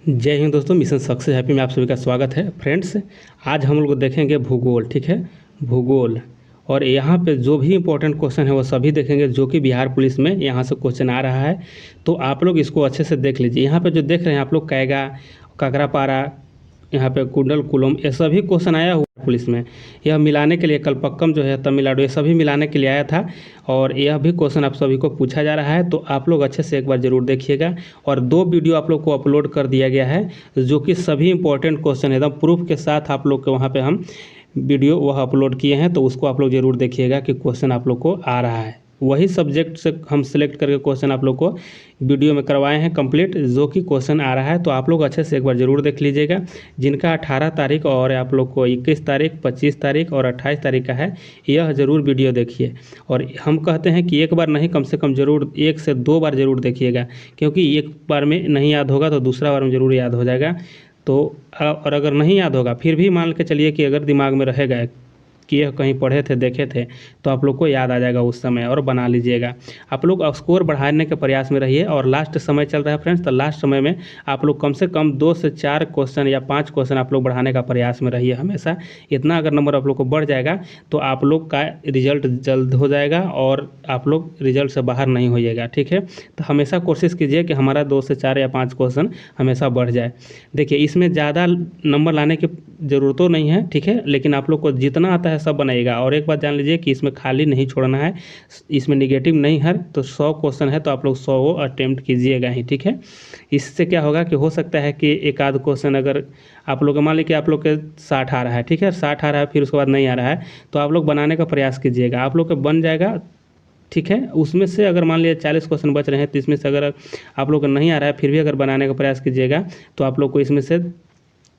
जय हिंद दोस्तों, mission success happy में आप सभी का स्वागत है। फ्रेंड्स, आज हम लोग देखेंगे भूगोल। ठीक है, भूगोल। और यहाँ पे जो भी इंपॉर्टेंट क्वेश्चन है वो सभी देखेंगे जो कि बिहार पुलिस में यहाँ से क्वेश्चन आ रहा है। तो आप लोग इसको अच्छे से देख लीजिए। यहाँ पे जो देख रहे हैं आप लोग, कैगा, काकरापारा, यहाँ पे कुंडल कुलम, ये सभी क्वेश्चन आया हुआ है पुलिस में। यह मिलाने के लिए कलपक्कम जो है तमिलनाडु, ये सभी मिलाने के लिए आया था। और यह भी क्वेश्चन आप सभी को पूछा जा रहा है, तो आप लोग अच्छे से एक बार ज़रूर देखिएगा। और 2 वीडियो आप लोग को अपलोड कर दिया गया है जो कि सभी इंपॉर्टेंट क्वेश्चन एकदम प्रूफ के साथ आप लोग के वहाँ पे हम वीडियो वह अपलोड किए हैं। तो उसको आप लोग ज़रूर देखिएगा कि क्वेश्चन आप लोग को आ रहा है। वही सब्जेक्ट से हम सिलेक्ट करके क्वेश्चन आप लोग को वीडियो में करवाए हैं कंप्लीट, जो कि क्वेश्चन आ रहा है। तो आप लोग अच्छे से एक बार ज़रूर देख लीजिएगा। जिनका 18 तारीख और आप लोग को 21 तारीख, 25 तारीख और 28 तारीख का है, यह ज़रूर वीडियो देखिए। और हम कहते हैं कि एक बार नहीं, कम से कम ज़रूर 1 से 2 बार ज़रूर देखिएगा, क्योंकि एक बार में नहीं याद होगा तो दूसरा बार में ज़रूर याद हो जाएगा। तो और अगर नहीं याद होगा फिर भी मान के चलिए कि अगर दिमाग में रहेगा कि यह कहीं पढ़े थे, देखे थे, तो आप लोग को याद आ जाएगा उस समय और बना लीजिएगा। आप लोग स्कोर बढ़ाने के प्रयास में रहिए। और लास्ट समय चल रहा है फ्रेंड्स, तो लास्ट समय में आप लोग कम से कम 2 से 4 क्वेश्चन या 5 क्वेश्चन आप लोग बढ़ाने का प्रयास में रहिए हमेशा। इतना अगर नंबर आप लोग को बढ़ जाएगा तो आप लोग का रिजल्ट जल्द हो जाएगा और आप लोग रिजल्ट से बाहर नहीं होइएगा। ठीक है, तो हमेशा कोशिश कीजिए कि हमारा 2 से 4 या 5 क्वेश्चन हमेशा बढ़ जाए। देखिए, इसमें ज़्यादा नंबर लाने की ज़रूरत तो नहीं है, ठीक है, लेकिन आप लोग को जितना आता है सब बनाइएगा। और एक बात जान लीजिए कि इसमें खाली नहीं छोड़ना है, इसमें निगेटिव नहीं है। तो 100 क्वेश्चन है तो आप लोग 100 अटेम्प्ट कीजिएगा ही। ठीक है, इससे क्या होगा कि हो सकता है कि एक आध क्वेश्चन अगर आप लोग मान लीजिए कि आप लोग के 60 आ रहा है, ठीक है, 60 आ रहा है, फिर उसके बाद नहीं आ रहा है, तो आप लोग बनाने का प्रयास कीजिएगा, आप लोग का बन जाएगा। ठीक है, उसमें से अगर मान लीजिए 40 क्वेश्चन बच रहे हैं, तो इसमें से अगर आप लोग को नहीं आ रहा है फिर भी अगर बनाने का प्रयास कीजिएगा, तो आप लोग को इसमें से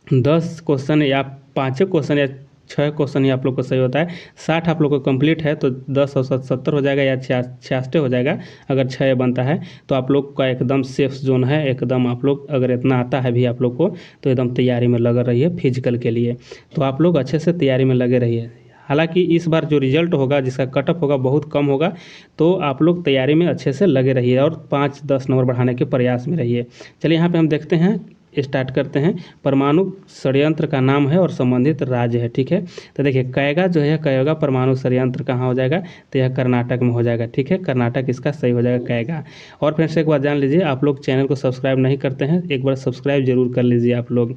10 क्वेश्चन या 5 क्वेश्चन या 6 क्वेश्चन ही आप लोग को सही होता है। 60 आप लोग को कंप्लीट है तो 10 और 70 हो जाएगा या 66 हो जाएगा अगर 6 बनता है। तो आप लोग का एकदम सेफ जोन है, एकदम आप लोग अगर इतना आता है भी आप लोग को तो एकदम तैयारी में लगे रहिए फिजिकल के लिए। तो आप लोग अच्छे से तैयारी में लगे रहिए। हालांकि इस बार जो रिजल्ट होगा, जिसका कटअप होगा, बहुत कम होगा। तो आप लोग तैयारी में अच्छे से लगे रहिए और 5-10 नंबर बढ़ाने के प्रयास में रहिए। चलिए यहाँ पे हम देखते हैं, स्टार्ट करते हैं। परमाणु षड्यंत्र का नाम है और संबंधित राज्य है। ठीक है, तो देखिए कैगा जो है, कैगा परमाणु षड्यंत्र कहाँ हो जाएगा, तो यह कर्नाटक में हो जाएगा। ठीक है, कर्नाटक इसका सही हो जाएगा, कैगा। और फ्रेंड्स एक बात जान लीजिए, आप लोग चैनल को सब्सक्राइब नहीं करते हैं, एक बार सब्सक्राइब जरूर कर लीजिए आप लोग।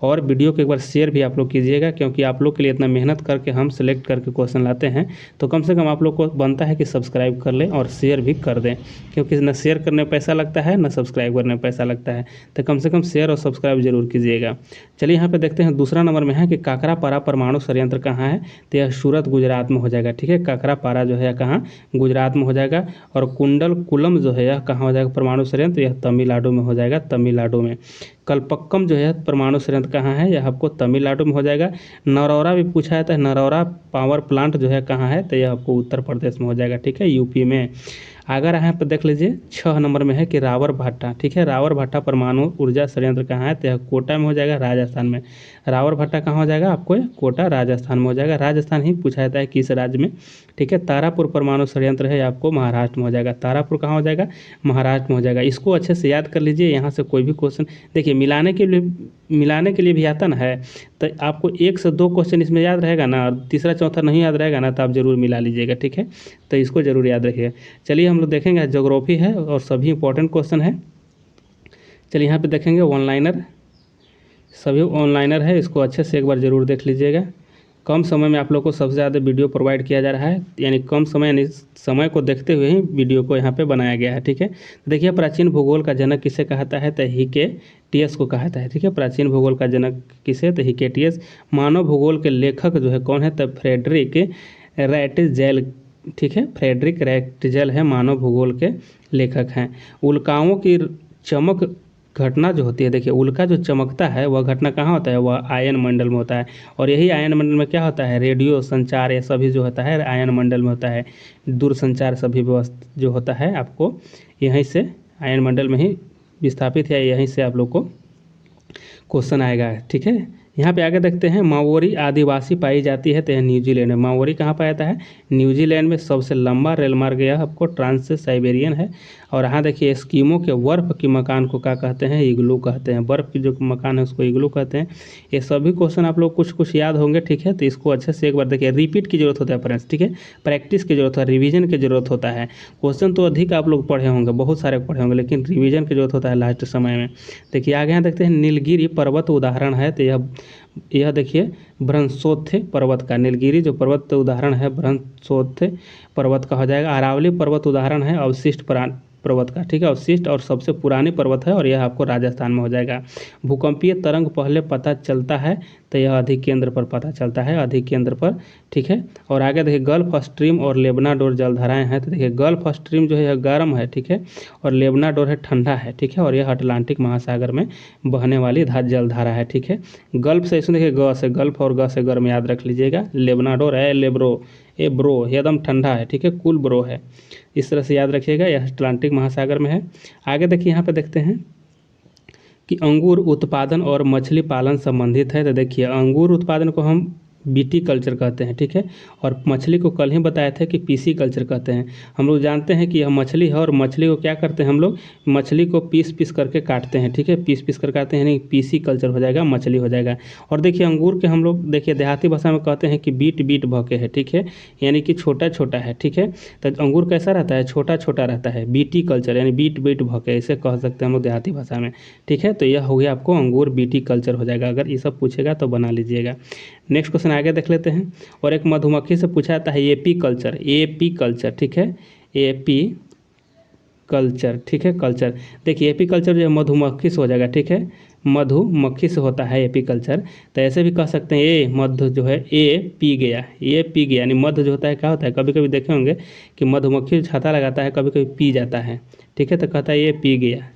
और वीडियो को एक बार शेयर भी आप लोग कीजिएगा, क्योंकि आप लोग के लिए इतना मेहनत करके हम सेलेक्ट करके क्वेश्चन लाते हैं, तो कम से कम आप लोग को बनता है कि सब्सक्राइब कर लें और शेयर भी कर दें, क्योंकि न शेयर करने में पैसा लगता है न सब्सक्राइब करने में पैसा लगता है। तो कम से कम शेयर और सब्सक्राइब जरूर कीजिएगा। चलिए यहाँ पे देखते हैं, दूसरा नंबर में है कि काकरापारा परमाणु संयंत्र कहाँ है, तो यह सूरत गुजरात में हो जाएगा। ठीक है, काकरापारा जो है कहाँ, गुजरात में हो जाएगा। और कुंडल कुलम जो है यह कहाँ हो जाएगा परमाणु संयंत्र, यह तमिलनाडु में हो जाएगा, तमिलनाडु में। कलपक्कम जो है परमाणु संयंत्र कहाँ है, यह आपको तमिलनाडु में हो जाएगा। नरौरा भी पूछा जाता है, नरौरा पावर प्लांट जो है कहाँ है, तो यह आपको उत्तर प्रदेश में हो जाएगा। ठीक है, यूपी में। अगर यहाँ पर देख लीजिए 6 नंबर में है कि रावर भाटा। ठीक है, रावर भाटा परमाणु ऊर्जा संयंत्र कहाँ है, तो यह कोटा में हो जाएगा, राजस्थान में। रावर भाटा कहाँ हो जाएगा आपको, कोटा राजस्थान में हो जाएगा। राजस्थान ही पूछा जाता है किस राज्य में। ठीक है, तारापुर परमाणु संयंत्र है आपको महाराष्ट्र में हो जाएगा। तारापुर कहाँ हो जाएगा, महाराष्ट्र में हो जाएगा। इसको अच्छे से याद कर लीजिए। यहाँ से कोई भी क्वेश्चन देखिए मिलाने के लिए भी आता ना है, तो आपको 1 से 2 क्वेश्चन इसमें याद रहेगा ना, और तीसरा चौथा नहीं याद रहेगा ना, तो आप जरूर मिला लीजिएगा। ठीक है, तो इसको जरूर याद रखिएगा। चलिए हम लोग देखेंगे, ज्योग्राफी है और सभी इंपॉर्टेंट क्वेश्चन है। चलिए यहाँ पे देखेंगे ऑनलाइनर, सभी ऑनलाइनर है, इसको अच्छे से एक बार ज़रूर देख लीजिएगा। कम समय में आप लोग को सबसे ज़्यादा वीडियो प्रोवाइड किया जा रहा है, यानी कम समय, यानी समय को देखते हुए ही वीडियो को यहाँ पे बनाया गया है। ठीक है, देखिए प्राचीन भूगोल का जनक किसे कहता है, तो हिकेटियस को कहता है। ठीक है, प्राचीन भूगोल का जनक किसे, तो हिकेटियस। मानव भूगोल के लेखक जो है कौन है, तो फ्रेडरिक रैटजेल। ठीक है, फ्रेडरिक रैटजेल है मानव भूगोल के लेखक हैं। उल्काओं की चमक घटना जो होती है, देखिए उल्का जो चमकता है वह घटना कहाँ होता है, वह आयन मंडल में होता है। और यही आयन मंडल में क्या होता है, रेडियो संचार, ये सभी जो होता है आयन मंडल में होता है। दूरसंचार सभी व्यवस्था जो होता है आपको यहीं से आयन मंडल में ही विस्थापित है, यहीं से आप लोग को क्वेश्चन आएगा। ठीक है, यहाँ पे आगे देखते हैं माओरी आदिवासी पाई जाती है तो यह न्यूजीलैंड में। माओरी कहाँ पाया जाता है? न्यूजीलैंड में। सबसे लंबा रेल मार्ग यह आपको ट्रांस साइबेरियन है। और यहाँ देखिए एस्किमो के बर्फ़ के मकान को क्या कहते हैं? इग्लू कहते हैं। बर्फ़ की जो मकान है उसको इग्लू कहते हैं। ये सभी क्वेश्चन आप लोग कुछ कुछ याद होंगे, ठीक है। तो इसको अच्छे से एक बार देखिए, रिपीट की जरूरत होता है फ्रेंड्स, ठीक है। प्रैक्टिस की जरूरत है, रिवीजन की जरूरत होता है। क्वेश्चन तो अधिक आप लोग पढ़े होंगे, बहुत सारे पढ़े होंगे, लेकिन रिवीजन की जरूरत होता है लास्ट समय में। देखिए आगे यहाँ देखते हैं नीलगिरी पर्वत उदाहरण है तो यह देखिए ब्रह्मोत्सव पर्वत का, नीलगिरी जो पर्वत उदाहरण है ब्रह्मोत्सव पर्वत का हो जाएगा। अरावली पर्वत उदाहरण है अवशिष्ट पर्वत का, ठीक है। अवशिष्ट और सबसे पुरानी पर्वत है और यह आपको राजस्थान में हो जाएगा। भूकंपीय तरंग पहले पता चलता है तो यह अधिकेंद्र पर पता चलता है, अधिकेंद्र पर, ठीक है। और आगे देखिए गल्फ स्ट्रीम और लेबनाडोर जलधाराएं हैं तो देखिए गल्फ स्ट्रीम जो है यह गर्म है, ठीक है, और लेबनाडोर है ठंडा है, ठीक है। और यह अटलांटिक महासागर में बहने वाली जलधारा है, ठीक है। गल्फ से इसमें देखिए ग से गल्फ और ग से गर्म याद रख लीजिएगा। लेबनाडोर है लेब्रो, ए ब्रो एकदम ठंडा है, ठीक है, कूल ब्रो है, इस तरह से याद रखिएगा। यह अटलांटिक महासागर में है। आगे देखिए यहाँ पे देखते हैं कि अंगूर उत्पादन और मछली पालन संबंधित है तो देखिए अंगूर उत्पादन को हम बीटी कल्चर कहते हैं, ठीक है। और मछली को कल ही बताए थे कि पीसी कल्चर कहते हैं। हम लोग जानते हैं कि यह मछली है और मछली को क्या करते हैं हम लोग? मछली को पीस पीस करके काटते हैं, ठीक है, पीस पीस कर काटते हैं, यानी पीसी कल्चर हो जाएगा, मछली हो जाएगा। और देखिए अंगूर के हम लोग देखिए देहाती भाषा में कहते हैं कि बीट बीट भके है, ठीक है, यानी कि छोटा छोटा है, ठीक है। तो अंगूर कैसा रहता है? छोटा छोटा रहता है, बीटी कल्चर यानी बीट बीट भके, इसे कह सकते हैं हम लोग देहाती भाषा में, ठीक है। तो यह हो गया आपको अंगूर बीटी कल्चर हो जाएगा। अगर ये सब पूछेगा तो बना लीजिएगा। नेक्स्ट क्वेश्चन आगे देख लेते हैं। और एक मधुमक्खी से पूछा जाता है एपी कल्चर, एपी कल्चर, ठीक है, एपी कल्चर, ठीक है, कल्चर। देखिए एपी कल्चर जो है मधुमक्खी से हो जाएगा, ठीक है, मधुमक्खी से होता है एपी कल्चर। तो ऐसे भी कह सकते हैं ए मधु जो है ए पी गया, ये पी गया, यानी मधु जो होता है क्या होता है? कभी कभी देखे होंगे कि मधुमक्खी छाता लगाता है, कभी कभी पी जाता है, ठीक है। तो कहता है ये पी गया,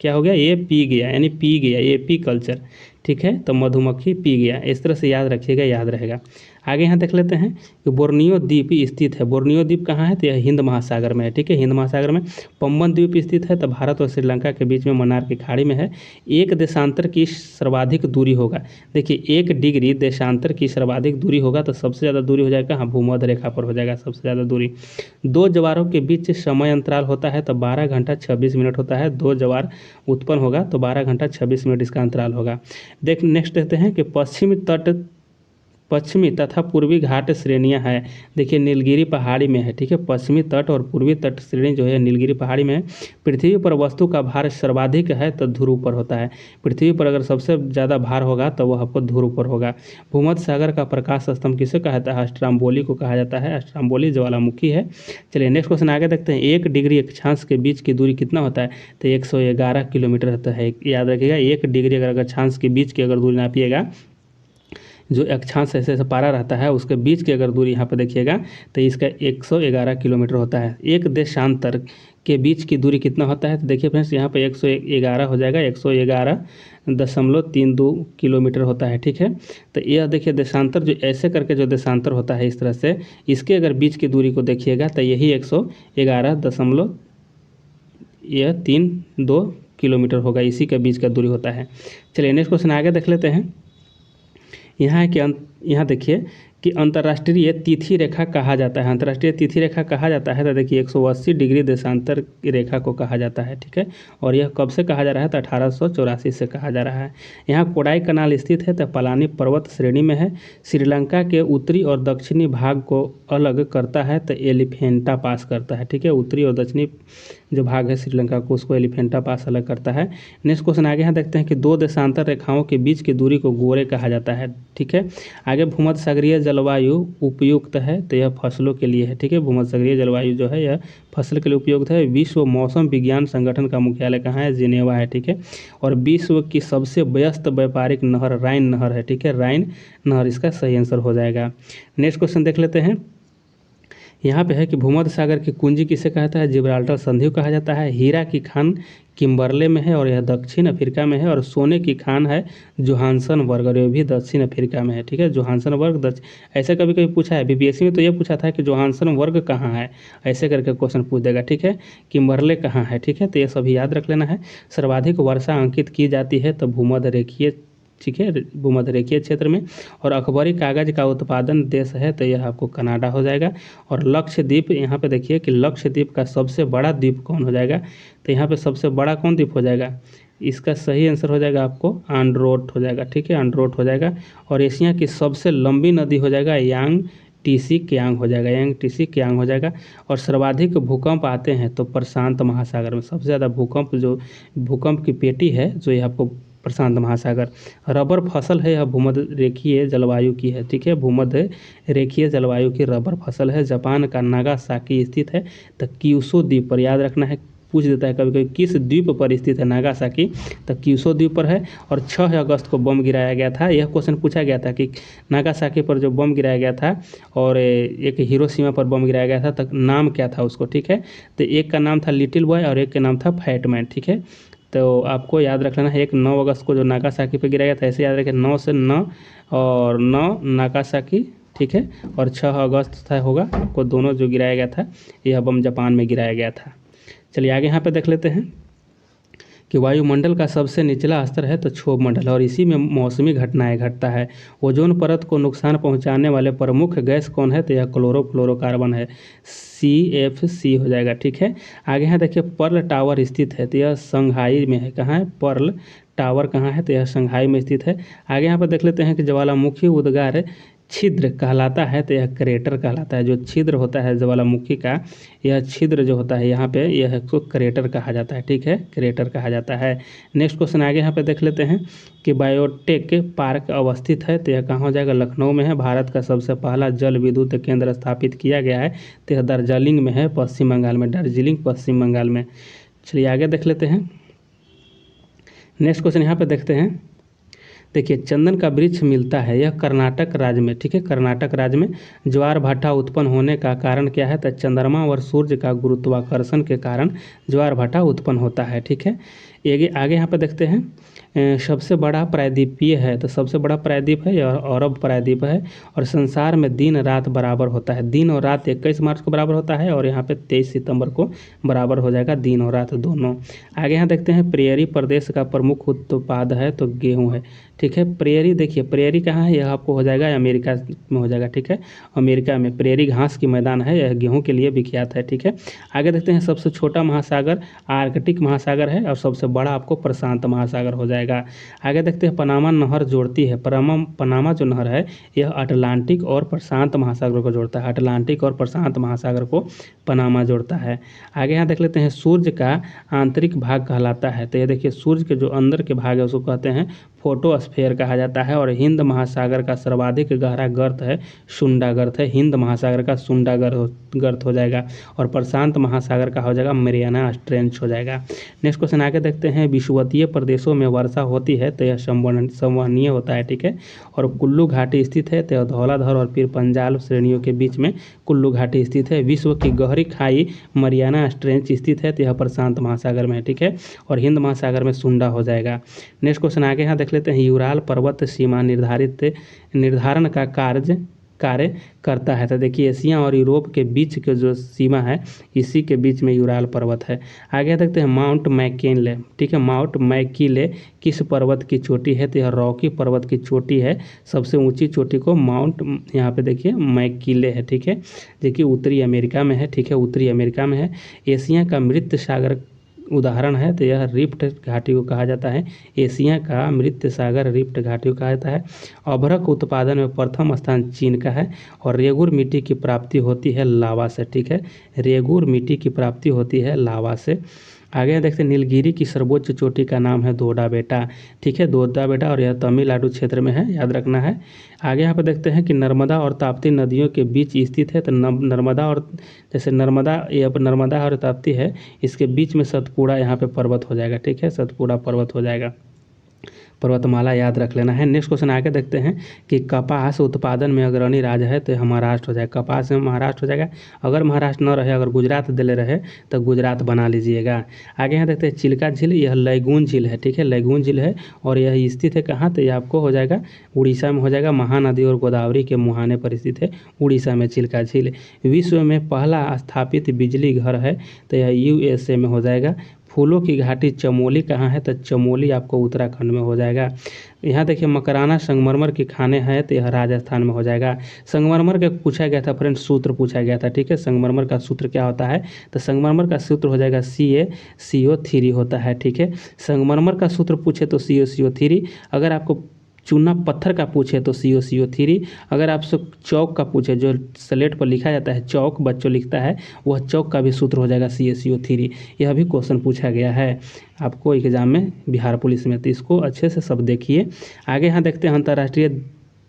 क्या हो गया? ये पी गया, यानी पी गया, ये पी कल्चर, ठीक है। तो मधुमक्खी पी गया, इस तरह से याद रखिएगा, याद रहेगा। आगे यहाँ देख लेते हैं कि बोर्नियो द्वीप स्थित है। बोर्नियो द्वीप कहाँ है? तो यह हिंद महासागर में है, ठीक है, हिंद महासागर में। पम्बन द्वीप स्थित है तो भारत और श्रीलंका के बीच में मन्नार की खाड़ी में है। एक देशांतर की सर्वाधिक दूरी होगा, देखिए 1 डिग्री देशांतर की सर्वाधिक दूरी होगा तो सबसे ज़्यादा दूरी हो जाएगा हाँ भूमध्य रेखा पर हो जाएगा सबसे ज़्यादा दूरी। 2 ज्वारों के बीच समय अंतराल होता है तो 12 घंटा 26 मिनट होता है। 2 ज्वार उत्पन्न होगा तो 12 घंटा 26 मिनट इसका अंतराल होगा। नेक्स्ट देखते हैं कि पश्चिमी तथा पूर्वी घाट श्रेणियां हैं। देखिए नीलगिरी पहाड़ी में है, ठीक है, पश्चिमी तट और पूर्वी तट श्रेणी जो है नीलगिरी पहाड़ी में है। पृथ्वी पर वस्तु का भार सर्वाधिक है तो ध्रुव पर होता है। पृथ्वी पर अगर सबसे ज़्यादा भार होगा तो वह आपको ध्रुव पर होगा। भूमध्य सागर का प्रकाश स्तंभ किसे कहा जाता है? अस्ट्राम्बोली को कहा जाता है। अस्ट्राम्बोली ज्वालामुखी है। चलिए नेक्स्ट क्वेश्चन आगे देखते हैं। 1 डिग्री अक्षांश के बीच की दूरी कितना होता है? तो 111 किलोमीटर होता है। याद रखिएगा 1 डिग्री अगर अक्षांश के बीच की अगर दूरी नापिएगा, जो अक्षांश ऐसे ऐसे पारा रहता है उसके बीच की अगर दूरी यहाँ पर देखिएगा तो इसका 111 किलोमीटर होता है। एक देशांतर के बीच की दूरी कितना होता है? तो देखिए फ्रेंड्स यहाँ पे 111 हो जाएगा, 111.32 किलोमीटर होता है, ठीक है। तो यह देखिए देशांतर जो ऐसे करके जो देशांतर होता है इस तरह से, इसके अगर बीच की दूरी को देखिएगा तो यही 111.32 किलोमीटर होगा, इसी के बीच का दूरी होता है। चलिए नेक्स्ट क्वेश्चन आगे देख लेते हैं। यहाँ देखिए कि अंतर्राष्ट्रीय तिथि रेखा कहा जाता है। अंतर्राष्ट्रीय तिथि रेखा कहा जाता है तो देखिए 180 डिग्री देशांतर रेखा को कहा जाता है, ठीक है। और यह कब से कहा जा रहा है? तो 1884 से कहा जा रहा है। यहाँ कोडाई कनाल स्थित है तो पलानी पर्वत श्रेणी में है। श्रीलंका के उत्तरी और दक्षिणी भाग को अलग करता है तो एलिफेंटा पास करता है, ठीक है। उत्तरी और दक्षिणी जो भाग है श्रीलंका को उसको एलिफेंटा पास अलग करता है। नेक्स्ट क्वेश्चन आगे यहाँ देखते हैं कि 2 देशांतर रेखाओं के बीच की दूरी को गोरे कहा जाता है, ठीक है। आगे भूमध्य सागरीय जलवायु उपयुक्त है तो यह फसलों के लिए है, ठीक है। भूमध्य सागरीय जलवायु जो है यह फसल के लिए उपयुक्त है। विश्व मौसम विज्ञान संगठन का मुख्यालय कहाँ है? जिनेवा है, ठीक है। और विश्व की सबसे व्यस्त व्यापारिक नहर राइन नहर है, ठीक है, राइन नहर इसका सही आंसर हो जाएगा। नेक्स्ट क्वेश्चन देख लेते हैं। यहाँ पे है कि भूमध्य सागर की कुंजी किसे कहता है? जिब्राल्टर संधि कहा जाता है। हीरा की खान किम्बरले में है और यह दक्षिण अफ्रीका में है। और सोने की खान है जोहान्सनबर्ग और यह भी दक्षिण अफ्रीका में है, ठीक है। जोहान्सनबर्ग ऐसे कभी कभी पूछा है बीपीएससी में, तो ये पूछा था कि जोहान्सनबर्ग कहाँ है, ऐसे करके क्वेश्चन पूछ देगा, ठीक है। किम्बरले कहाँ है, ठीक है। तो ये सभी याद रख लेना है। सर्वाधिक वर्षा अंकित की जाती है तो भूमध्य रेखीय ठीक है, भूमध्य रेखीय क्षेत्र में। और अखबारी कागज़ का उत्पादन देश है तो यह आपको कनाडा हो जाएगा। और लक्षद्वीप, यहाँ पे देखिए कि लक्षद्वीप का सबसे बड़ा द्वीप कौन हो जाएगा, तो यहाँ पे सबसे बड़ा कौन द्वीप हो जाएगा, इसका सही आंसर हो जाएगा आपको आंड्रोट हो जाएगा, ठीक है, आंड्रोट हो जाएगा। और एशिया की सबसे लंबी नदी हो जाएगा यांग टीसी क्यांग हो जाएगा, यांग टीसी क्यांग हो जाएगा। और सर्वाधिक भूकंप आते हैं तो प्रशांत महासागर में, सबसे ज़्यादा भूकंप जो भूकंप की पेटी है जो ये आपको प्रशांत महासागर। रबर फसल है, यह भूमध्य रेखीय जलवायु की है, ठीक है, भूमध्य रेखीय जलवायु की रबर फसल है। जापान का नागासाकी स्थित है, तो क्यूशो द्वीप पर, याद रखना है, पूछ देता है कभी कभी किस द्वीप पर स्थित है नागासाकी, तो क्यूशो द्वीप पर है। और 6 अगस्त को बम गिराया गया था, यह क्वेश्चन पूछा गया था कि नागासाकी पर जो बम गिराया गया था और एक हिरोशिमा पर बम गिराया गया था, तो नाम क्या था उसको, ठीक है, तो एक का नाम था लिटिल बॉय और एक का नाम था फैटमैन, ठीक है। तो आपको याद रखना है, एक 9 अगस्त को जो नागासाकी पर गिराया गया था, ऐसे याद रखें 9 से 9 और 9 नागासाकी, ठीक है, और 6 अगस्त था होगा आपको, दोनों जो गिराया गया था यह बम जापान में गिराया गया था। चलिए आगे यहाँ पे देख लेते हैं कि वायुमंडल का सबसे निचला स्तर है तो क्षोभ मंडल, और इसी में मौसमी घटनाएं घटता है। ओजोन परत को नुकसान पहुंचाने वाले प्रमुख गैस कौन है, तो यह क्लोरोफ्लोरोकार्बन है, CFC हो जाएगा, ठीक है। आगे यहाँ देखिए पर्ल टावर स्थित है, तो यह शंघाई में है, कहाँ है, पर्ल टावर कहाँ है, तो यह शंघाई में स्थित है। आगे यहाँ पर देख लेते हैं कि ज्वालामुखी उद्गार छिद्र कहलाता है, तो यह क्रेटर कहलाता है। जो छिद्र होता है ज्वालामुखी का, यह छिद्र जो होता है यहाँ पे, यह इसको क्रेटर कहा जाता है, ठीक है, क्रेटर कहा जाता है। नेक्स्ट क्वेश्चन आगे यहाँ पे देख लेते हैं कि बायोटेक पार्क अवस्थित है, तो यह कहाँ हो जाएगा, लखनऊ में है। भारत का सबसे पहला जल विद्युत केंद्र स्थापित किया गया है, तो यह दार्जिलिंग में है, पश्चिम बंगाल में, दार्जिलिंग पश्चिम बंगाल में। चलिए आगे देख लेते हैं। नेक्स्ट क्वेश्चन यहाँ पे देखते हैं, देखिए चंदन का वृक्ष मिलता है, यह कर्नाटक राज्य में, ठीक है, कर्नाटक राज्य में। ज्वार भाटा उत्पन्न होने का कारण क्या है, तो चंद्रमा और सूर्य का गुरुत्वाकर्षण के कारण ज्वार भाटा उत्पन्न होता है, ठीक है। आगे यहाँ पर देखते हैं सबसे बड़ा प्रायद्वीपीय है, तो सबसे बड़ा प्रायद्वीप है यह अरब प्रायद्वीप है। और संसार में दिन रात बराबर होता है, दिन और रात 21 मार्च को बराबर होता है, और यहाँ पे 23 सितंबर को बराबर हो जाएगा, दिन और रात दोनों। आगे यहाँ देखते हैं प्रेयरी प्रदेश का प्रमुख उत्पाद है, तो गेहूँ है, ठीक है। प्रेयरी देखिए, प्रेयरी कहाँ है, यह आपको हो जाएगा अमेरिका में हो जाएगा, ठीक है, अमेरिका में प्रेयरी घास की मैदान है, यह गेहूँ के लिए विख्यात है, ठीक है। आगे देखते हैं सबसे छोटा महासागर आर्कटिक महासागर है, और सबसे बड़ा आपको प्रशांत महासागर हो जाएगा। आगे देखते हैं पनामा नहर जोड़ती है, पनामा जो नहर है यह अटलांटिक और प्रशांत महासागर को जोड़ता है, अटलांटिक और प्रशांत महासागर को पनामा जोड़ता है। आगे यहाँ देख लेते हैं सूर्य का आंतरिक भाग कहलाता है, तो ये देखिए सूर्य के जो अंदर के भाग है उसको कहते हैं फोटोस्फीयर कहा जाता है। और हिंद महासागर का सर्वाधिक गहरा गर्त है सुंडा गर्त है, हिंद महासागर का सुंडा गर्त हो जाएगा। और प्रशांत महासागर का हो जाएगा मरियाना ट्रेंच हो जाएगा। नेक्स्ट क्वेश्चन आगे देखते हैं विषुवतीय प्रदेशों में वर्षा होती है, तो यह संवहनीय होता है, ठीक है। और कुल्लू घाटी स्थित है, तो धौलाधर और फिर पंजाल श्रेणियों के बीच में कुल्लू घाटी स्थित है। विश्व की गहरी खाई मरियाना ट्रेंच स्थित है, तो यह प्रशांत महासागर में है, ठीक है। और हिंद महासागर में सुंडा हो जाएगा। नेक्स्ट क्वेश्चन आगे यहाँ देख लेते हैं यूराल पर्वत सीमा निर्धारण का कार्य करता है, तो देखिए एशिया और यूरोप के बीच के जो सीमा है इसी के बीच में यूराल पर्वत है। आगे देखते हैं माउंट मैकिनले, ठीक है, माउंट मैकिनले किस पर्वत की चोटी है, तो यह रॉकी पर्वत की चोटी है। सबसे ऊंची चोटी को माउंट यहाँ पे देखिए मैकिनले है, ठीक है, देखिए उत्तरी अमेरिका में है, ठीक है, उत्तरी अमेरिका में है। एशिया का मृत सागर उदाहरण है, तो यह रिफ्ट घाटी को कहा जाता है, एशिया का मृत सागर रिफ्ट घाटी को कहा जाता है। अभ्रक उत्पादन में प्रथम स्थान चीन का है। और रेगुर मिट्टी की प्राप्ति होती है लावा से, ठीक है, रेगुर मिट्टी की प्राप्ति होती है लावा से। आगे देखते हैं नीलगिरी की सर्वोच्च चोटी का नाम है दोडा बेटा, ठीक है, दोडा बेटा, और यह तमिलनाडु क्षेत्र में है, याद रखना है। आगे यहाँ पर देखते हैं कि नर्मदा और ताप्ती नदियों के बीच स्थित है, तो नर्मदा और जैसे नर्मदा और ताप्ती है, इसके बीच में सतपुड़ा यहाँ पे पर्वत हो जाएगा, ठीक है, सतपुड़ा पर्वत हो जाएगा, पर्वतमाला याद रख लेना है। नेक्स्ट क्वेश्चन आगे देखते हैं कि कपास उत्पादन में अग्रणी राज्य है, तो महाराष्ट्र हो जाएगा, कपास में महाराष्ट्र हो जाएगा। अगर महाराष्ट्र न रहे, अगर गुजरात दिले रहे तो गुजरात बना लीजिएगा। आगे यहाँ देखते हैं चिल्का झील, यह लैगून झील है, ठीक है, लैगून झील है, और यह स्थित है कहाँ, तो यह आपको हो जाएगा उड़ीसा में हो जाएगा, महानदी और गोदावरी के मुहाने पर स्थित है उड़ीसा में चिल्का झील। विश्व में पहला स्थापित बिजली घर है, तो यह USA में हो जाएगा, फूलों की घाटी चमोली कहाँ है? तो चमोली आपको उत्तराखंड में हो जाएगा। यहाँ देखिए मकराना संगमरमर की खाने हैं, तो यह राजस्थान में हो जाएगा। संगमरमर का पूछा गया था फ्रेंड्स, सूत्र पूछा गया था, ठीक है। संगमरमर का सूत्र क्या होता है? तो संगमरमर का सूत्र हो जाएगा CaCO3 होता है, ठीक है। संगमरमर का सूत्र पूछे तो CaCO3। अगर आपको चूना पत्थर का पूछे तो CaCO3। अगर आपसे चौक का पूछे, जो स्लेट पर लिखा जाता है चौक, बच्चों लिखता है, वह चौक का भी सूत्र हो जाएगा CaCO3। यह भी क्वेश्चन पूछा गया है आपको एग्जाम में बिहार पुलिस में, तो इसको अच्छे से सब देखिए। आगे यहाँ देखते हैं अंतर्राष्ट्रीय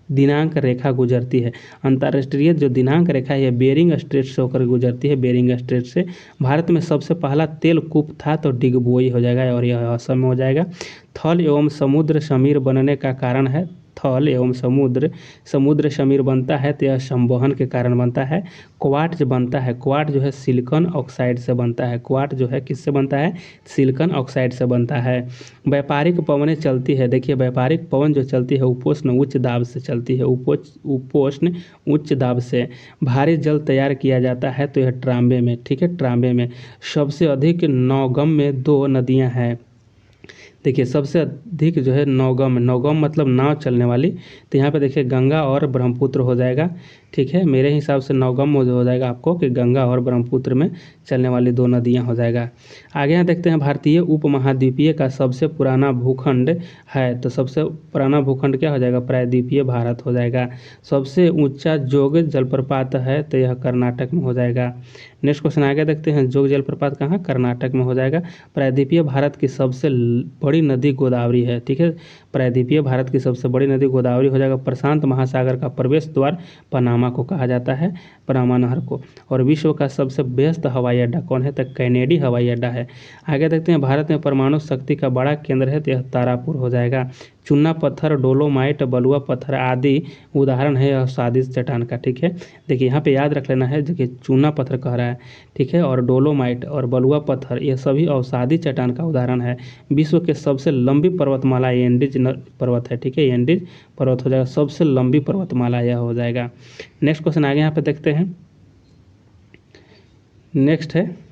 दिनांक रेखा गुजरती है। अंतर्राष्ट्रीय जो दिनांक रेखा है बेरिंग स्ट्रेट से होकर गुजरती है, बेरिंग स्ट्रेट से। भारत में सबसे पहला तेल कूप था तो डिगबोई हो जाएगा और यह असम में हो जाएगा। थल एवं समुद्र समीर बनने का कारण है, थल एवं समुद्र समीर बनता है तो यह संवहन के कारण बनता है। क्वार्ट्ज बनता है, क्वार्ट्ज जो है सिलिकॉन ऑक्साइड से बनता है, क्वार्ट्ज जो है किससे बनता है? सिलिकॉन ऑक्साइड से बनता है। व्यापारिक पवनें चलती है, देखिए व्यापारिक पवन जो चलती है उपोष्ण उच्च दाब से चलती है, उपोष्ण उच्च दाब से। भारी जल तैयार किया जाता है तो यह ट्रांबे में, ठीक है, ट्रांबे में। सबसे अधिक नौगम में 2 नदियाँ हैं, देखिए सबसे अधिक जो है नौगम, नौगम मतलब नाव चलने वाली, तो यहाँ पे देखिए गंगा और ब्रह्मपुत्र हो जाएगा, ठीक है। मेरे हिसाब से नौगम हो जाएगा आपको कि गंगा और ब्रह्मपुत्र में चलने वाली 2 नदियाँ हो जाएगा। आगे यहाँ देखते हैं भारतीय उपमहाद्वीपीय का सबसे पुराना भूखंड है, तो सबसे पुराना भूखंड क्या हो जाएगा? प्रायद्वीपीय भारत हो जाएगा। सबसे ऊंचा जोग जलप्रपात है तो यह कर्नाटक में हो जाएगा। नेक्स्ट क्वेश्चन आगे देखते हैं, जोग जलप्रपात कहाँ? कर्नाटक में हो जाएगा। प्रायद्वीपीय भारत की सबसे बड़ी नदी गोदावरी है, ठीक है। प्रायद्वीपीय भारत की सबसे बड़ी नदी गोदावरी हो जाएगा। प्रशांत महासागर का प्रवेश द्वार पनामा को कहा जाता है, पनामा नहर को। और विश्व का सबसे व्यस्त हवाई अड्डा कौन है? तो कैनेडी हवाई अड्डा है। आगे देखते हैं भारत में परमाणु शक्ति का बड़ा केंद्र है तो यह तारापुर हो जाएगा। चूना पत्थर, डोलोमाइट, बलुआ पत्थर आदि उदाहरण है अवसादी चट्टान का, ठीक है। देखिए यहाँ पे याद रख लेना है, देखिए चूना पत्थर कह रहा है, ठीक है, और डोलोमाइट और बलुआ पत्थर ये सभी अवसादी चट्टान का उदाहरण है। विश्व के सबसे लंबी पर्वतमाला एंडीज पर्वत है, ठीक है, एंडीज पर्वत हो जाएगा। सबसे लंबी पर्वतमाला यह हो जाएगा। नेक्स्ट क्वेश्चन आगे यहाँ पे देखते हैं। नेक्स्ट है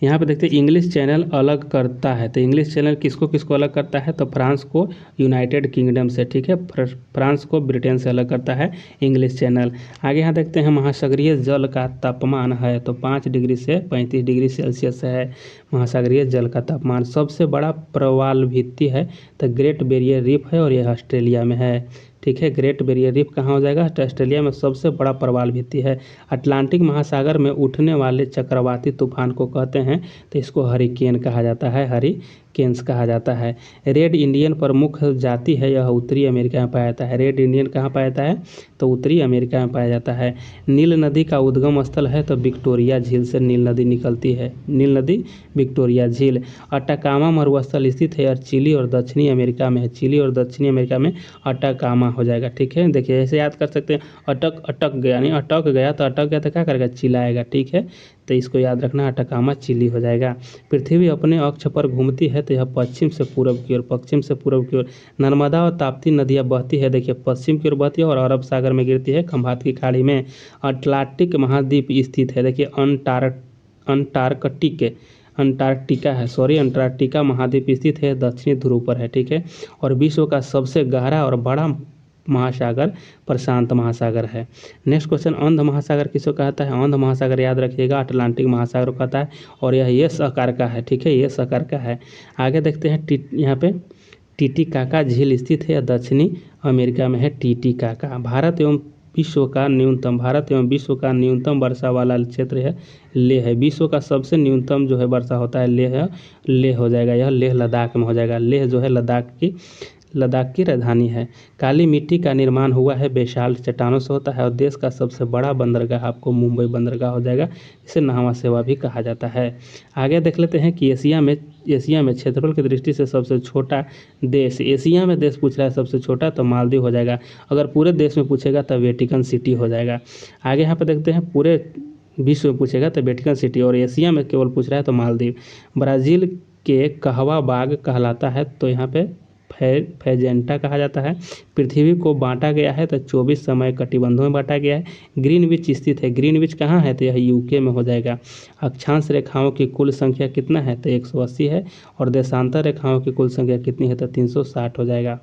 यहाँ पे देखते हैं इंग्लिश चैनल अलग करता है, तो इंग्लिश चैनल किसको किसको अलग करता है? तो फ्रांस को यूनाइटेड किंगडम से, ठीक है, फ्रांस को ब्रिटेन से अलग करता है इंग्लिश चैनल। आगे यहाँ देखते हैं महासागरीय जल का तापमान है तो 5 डिग्री से 35 डिग्री सेल्सियस है महासागरीय जल का तापमान। सबसे बड़ा प्रवाल भित्ति है तो ग्रेट बैरियर रीफ है और यह ऑस्ट्रेलिया में है, ठीक है। ग्रेट बैरियर रीफ कहाँ हो जाएगा? तो ऑस्ट्रेलिया में सबसे बड़ा प्रवाल भित्ति है। अटलांटिक महासागर में उठने वाले चक्रवाती तूफान को कहते हैं तो इसको हरिकेन कहा जाता है, हरिकेन्स कहा जाता है। रेड इंडियन प्रमुख जाति है, यह उत्तरी अमेरिका में पाया जाता है। रेड इंडियन कहाँ पाया जाता है? तो उत्तरी अमेरिका में पाया जाता है। नील नदी का उद्गम स्थल है तो विक्टोरिया झील से नील नदी निकलती है, नील नदी विक्टोरिया झील। अटाकामा मरुस्थल स्थित है और चिली और दक्षिणी अमेरिका में है, चिली और दक्षिणी अमेरिका में अटाकामा हो जाएगा, ठीक है। देखिए ऐसे याद कर सकते हैं, अटक गया, यानी अटक गया तो क्या करेगा? चिल्लाएगा, ठीक है। तो इसको याद रखना, अटाकामा चिली हो जाएगा। पृथ्वी अपने अक्ष पर घूमती है तो यह पश्चिम से पूरब की ओर, पश्चिम से पूरब की ओर। नर्मदा और ताप्ती नदियाँ बहती है, देखिए पश्चिम की ओर बहती है और अरब सागर में गिरती है खंभात की खाड़ी में। अटलांटिक महाद्वीप स्थित है, देखिए अंटार्कटिका महाद्वीप स्थित है दक्षिणी ध्रुव पर है, ठीक है। और विश्व का सबसे गहरा और बड़ा महासागर प्रशांत महासागर है। नेक्स्ट क्वेश्चन, अंध महासागर किसको कहता है? अंध महासागर याद रखिएगा अटलांटिक महासागर को कहता है और यह एस आकार का है, ठीक है, एस आकार का है। आगे देखते हैं यहाँ पे टिटिकाका झील स्थित है दक्षिणी अमेरिका में है टिटिकाका। भारत एवं विश्व का न्यूनतम वर्षा वाला क्षेत्र है लेह है। विश्व का सबसे न्यूनतम जो है वर्षा होता है लेह हो जाएगा, यह लेह लद्दाख में हो जाएगा। लेह जो है लद्दाख की राजधानी है। काली मिट्टी का निर्माण हुआ है बेसाल्ट चट्टानों से होता है और देश का सबसे बड़ा बंदरगाह आपको मुंबई बंदरगाह हो जाएगा, इसे नहवा सेवा भी कहा जाता है। आगे देख लेते हैं कि एशिया में क्षेत्रफल की दृष्टि से सबसे छोटा देश, एशिया में देश पूछ रहा है सबसे छोटा तो मालदीव हो जाएगा। अगर पूरे देश में पूछेगा तो वेटिकन सिटी हो जाएगा। आगे यहाँ पर देखते हैं पूरे विश्व में पूछेगा तो वेटिकन सिटी, और एशिया में केवल पूछ रहा है तो मालदीव। ब्राज़ील के कहवा बाग कहलाता है तो यहाँ पे फैजेंटा कहा जाता है। पृथ्वी को बांटा गया है तो 24 समय कटिबंधों में बांटा गया है। ग्रीनविच स्थित है, ग्रीनविच कहाँ है तो यह यूके में हो जाएगा। अक्षांश रेखाओं की कुल संख्या कितना है तो 180 है, और देशांतर रेखाओं की कुल संख्या कितनी है तो 360 हो जाएगा।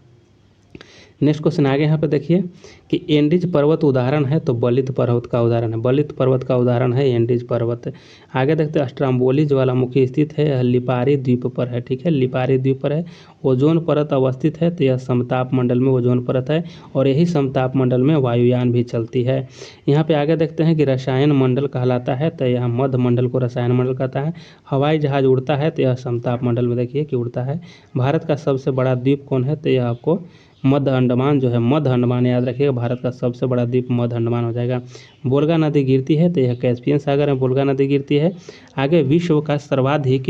नेक्स्ट क्वेश्चन आगे यहाँ पे देखिए कि एंडीज पर्वत उदाहरण है तो बलित पर्वत का उदाहरण है, बलित पर्वत का उदाहरण है एंडीज पर्वत। आगे देखते हैं स्ट्राम्बोली ज्वालामुखी स्थित है, लिपारी द्वीप पर है, ठीक है, लिपारी द्वीप पर है। ओजोन परत अवस्थित है तो यह समताप मंडल में ओजोन परत है, और यही समताप मंडल में वायुयान भी चलती है। यहाँ पे आगे देखते हैं कि रसायन मंडल कहलाता है तो यह मध्य मंडल को रसायन मंडल कहता है। हवाई जहाज उड़ता है तो यह समताप मंडल में देखिए कि उड़ता है। भारत का सबसे बड़ा द्वीप कौन है तो यह आपको मध्य अंडमान जो है, मध्य अंडमान याद रखिएगा, भारत का सबसे बड़ा द्वीप मध्य अंडमान हो जाएगा। वोल्गा नदी गिरती है तो यह कैस्पियन सागर में वोल्गा नदी गिरती है। आगे विश्व का सर्वाधिक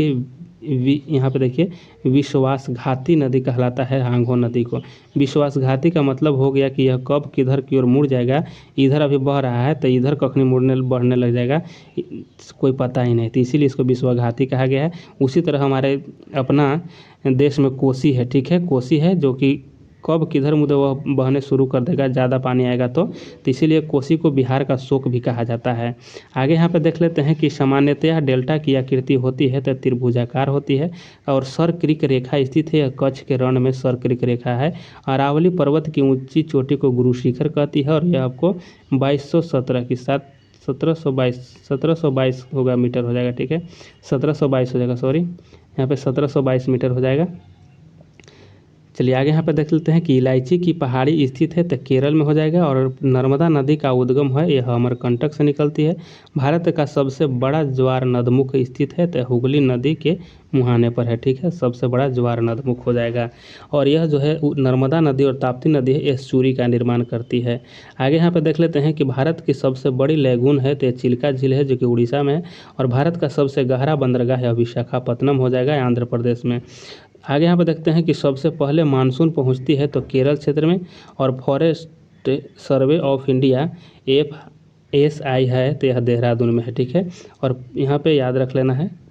यहाँ पे देखिए विश्वासघाती नदी कहलाता है हांगो नदी को। विश्वासघाती का मतलब हो गया कि यह कब किधर की ओर मुड़ जाएगा, इधर अभी बह रहा है तो इधर कखनी बढ़ने लग जाएगा, कोई पता ही नहीं, तो इसीलिए इसको विश्वासघाती कहा गया है। उसी तरह हमारे अपना देश में कोसी है, ठीक है, कोसी है जो कि कब किधर मुझे वह बहने शुरू कर देगा, ज़्यादा पानी आएगा तो इसीलिए कोसी को बिहार का शोक भी कहा जाता है। आगे यहाँ पे देख लेते हैं कि सामान्यतः डेल्टा की आकृति होती है तो त्रिभुजाकार होती है, और सरक्रिक रेखा स्थित है, कच्छ के रण में सरक्रिक रेखा है। अरावली पर्वत की ऊंची चोटी को गुरु शिखर कहती है, और यह आपको 2217 की साथ 1722 होगा मीटर हो जाएगा, ठीक है, 1722 हो जाएगा, सॉरी यहाँ पे 1722 मीटर हो जाएगा। चलिए आगे यहाँ पे देख लेते हैं कि इलायची की पहाड़ी स्थित है तो केरल में हो जाएगा, और नर्मदा नदी का उद्गम है यह अमरकंटक से निकलती है। भारत का सबसे बड़ा ज्वार नदमुख स्थित है तो हुगली नदी के मुहाने पर है, ठीक है, सबसे बड़ा ज्वार नदमुख हो जाएगा। और यह जो है नर्मदा नदी और ताप्ती नदी है, एस्चुरी का निर्माण करती है। आगे यहाँ पे देख लेते हैं कि भारत की सबसे बड़ी लैगून है तो चिल्का झील है जो कि उड़ीसा में है, और भारत का सबसे गहरा बंदरगाह है विशाखापत्तनम हो जाएगा आंध्र प्रदेश में। आगे यहाँ पर देखते हैं कि सबसे पहले मानसून पहुँचती है तो केरल क्षेत्र में, और forest survey of India FSI है तो यह देहरादून में है, ठीक है, और यहाँ पे याद रख लेना है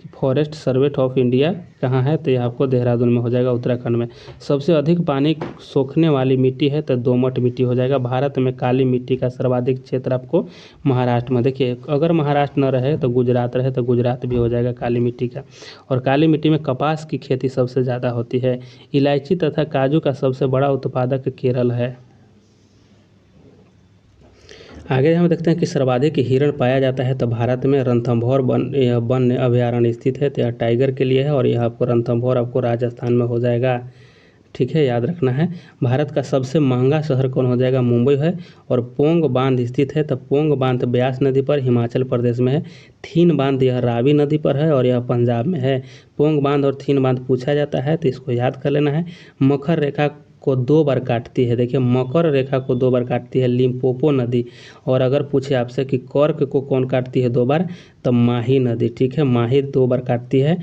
कि फॉरेस्ट सर्वे ऑफ इंडिया कहाँ है तो यह आपको देहरादून में हो जाएगा, उत्तराखंड में। सबसे अधिक पानी सोखने वाली मिट्टी है तो दोमट मिट्टी हो जाएगा। भारत में काली मिट्टी का सर्वाधिक क्षेत्र आपको महाराष्ट्र में, देखिए अगर महाराष्ट्र न रहे तो गुजरात रहे तो गुजरात भी हो जाएगा काली मिट्टी का। और काली मिट्टी में कपास की खेती सबसे ज़्यादा होती है। इलायची तथा काजू का सबसे बड़ा उत्पादक केरल है। आगे हम देखते हैं कि सर्वाधिक हिरण पाया जाता है तो भारत में रणथंभौर वन अभयारण्य स्थित है तो यह टाइगर के लिए है, और यह आपको रणथंभौर आपको राजस्थान में हो जाएगा, ठीक है, याद रखना है। भारत का सबसे महंगा शहर कौन हो जाएगा, मुंबई है। और पोंग बांध स्थित है तो पोंग बांध ब्यास नदी पर हिमाचल प्रदेश में है। थीन बांध यह रावी नदी पर है और यह पंजाब में है। पोंग बांध और थीन बांध पूछा जाता है तो इसको याद कर लेना है। मकर रेखा को 2 बार काटती है, देखिए मकर रेखा को 2 बार काटती है लिम्पोपो नदी। और अगर पूछे आपसे कि कर्क को कौन काटती है 2 बार तो माही नदी, ठीक है, माही 2 बार काटती है,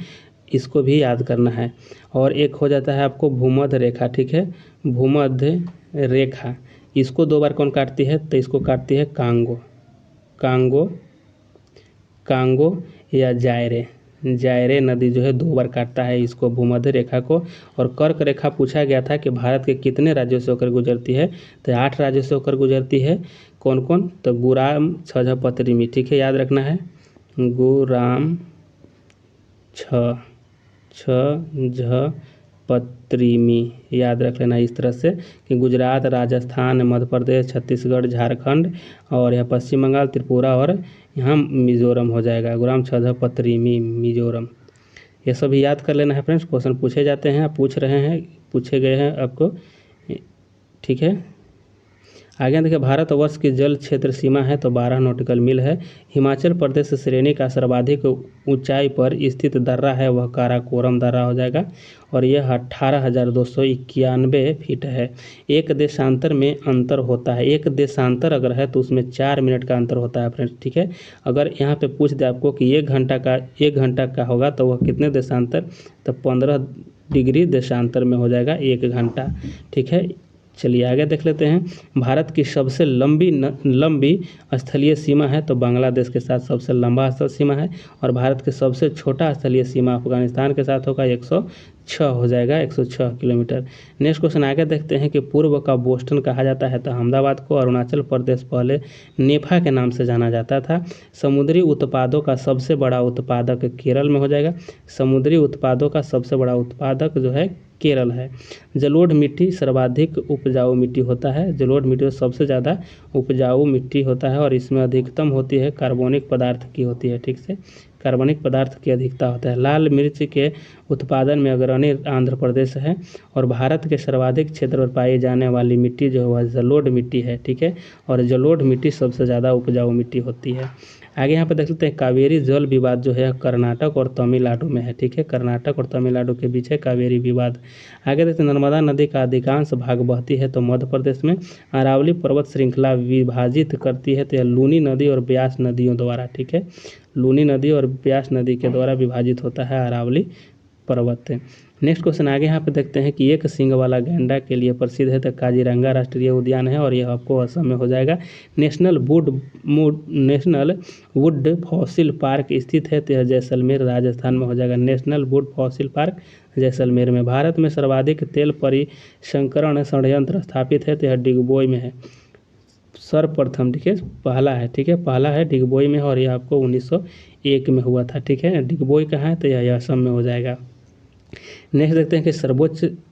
इसको भी याद करना है। और एक हो जाता है आपको भूमध्य रेखा, ठीक है, भूमध्य रेखा, इसको 2 बार कौन काटती है तो इसको काटती है कांगो, कांगो, कांगो या जायरे नदी जो है 2 बार काटता है इसको, भूमध्य रेखा को। और कर्क रेखा पूछा गया था कि भारत के कितने राज्यों से होकर गुजरती है तो 8 राज्यों से होकर गुजरती है। कौन कौन तो गुराम छझ पतरिमी, ठीक है, याद रखना है, गुराम छझ पतरिमी याद रख लेना इस तरह से कि गुजरात, राजस्थान, मध्य प्रदेश, छत्तीसगढ़, झारखंड और यह पश्चिम बंगाल, त्रिपुरा और यहाँ मिजोरम हो जाएगा। गुराम छझ पतरिमी मिजोरम, ये सभी याद कर लेना है फ्रेंड्स। क्वेश्चन पूछे जाते हैं, पूछ रहे हैं, पूछे गए हैं आपको, ठीक है। आगे देखिए भारतवर्ष की जल क्षेत्र सीमा है तो 12 नॉटिकल मील है। हिमाचल प्रदेश श्रेणी का सर्वाधिक ऊंचाई पर स्थित दर्रा है वह काराकोरम दर्रा हो जाएगा और यह 18,291 फीट है। एक देशांतर में अंतर होता है, एक देशांतर अगर है तो उसमें 4 मिनट का अंतर होता है फ्रेंड्स, ठीक है। अगर यहाँ पे पूछ दे आपको कि 1 घंटा का होगा तो वह कितने देशांतर, तो 15 डिग्री देशांतर में हो जाएगा 1 घंटा, ठीक है। चलिए आगे देख लेते हैं। भारत की सबसे लंबी स्थलीय सीमा है तो बांग्लादेश के साथ सबसे लंबा स्थल सीमा है और भारत के सबसे छोटा स्थलीय सीमा अफगानिस्तान के साथ होगा 106 हो जाएगा, 106 किलोमीटर। नेक्स्ट क्वेश्चन आगे देखते हैं कि पूर्व का बोस्टन कहा जाता है तो अहमदाबाद को। अरुणाचल प्रदेश पहले नेफा के नाम से जाना जाता था। समुद्री उत्पादों का सबसे बड़ा उत्पादक केरल में हो जाएगा। समुद्री उत्पादों का सबसे बड़ा उत्पादक जो है केरल है। जलोढ़ मिट्टी सर्वाधिक उपजाऊ मिट्टी होता है। जलोढ़ मिट्टी सबसे ज़्यादा उपजाऊ मिट्टी होता है और इसमें अधिकतम होती है कार्बनिक पदार्थ की होती है, ठीक से कार्बनिक पदार्थ की अधिकता होता है। लाल मिर्च के उत्पादन में अग्रणी आंध्र प्रदेश है और भारत के सर्वाधिक क्षेत्र पर पाई जाने वाली मिट्टी जो है वह जलोढ़ मिट्टी है, ठीक है। और जलोढ़ मिट्टी सबसे ज़्यादा उपजाऊ मिट्टी होती है। आगे यहाँ पर देख लेते हैं कावेरी जल विवाद जो है कर्नाटक और तमिलनाडु में है, ठीक है। कर्नाटक और तमिलनाडु के बीच है कावेरी विवाद। आगे देखते हैं नर्मदा नदी का अधिकांश भाग बहती है तो मध्य प्रदेश में। अरावली पर्वत श्रृंखला विभाजित करती है तो यह लूनी नदी और ब्यास नदियों द्वारा, ठीक है। लूनी नदी और ब्यास नदी के द्वारा विभाजित होता है अरावली पर्वत। नेक्स्ट क्वेश्चन आगे यहाँ पे देखते हैं कि एक सींग वाला गैंडा के लिए प्रसिद्ध है तो काजीरंगा राष्ट्रीय उद्यान है और यह आपको असम में हो जाएगा। नेशनल वुड फॉसिल पार्क स्थित है तो यह जैसलमेर राजस्थान में हो जाएगा। National would fossil park Jaisalmer में। भारत में सर्वाधिक तेल परिसंकरण संयंत्र स्थापित है तो यह डिगबोई में है सर्वप्रथम, ठीक है। पहला है, ठीक है, पहला है डिगबोई में और यह आपको 1901 में हुआ था, ठीक है। डिगबोई कहाँ है तो यह असम में हो जाएगा। नेक्स्ट देखते हैं कि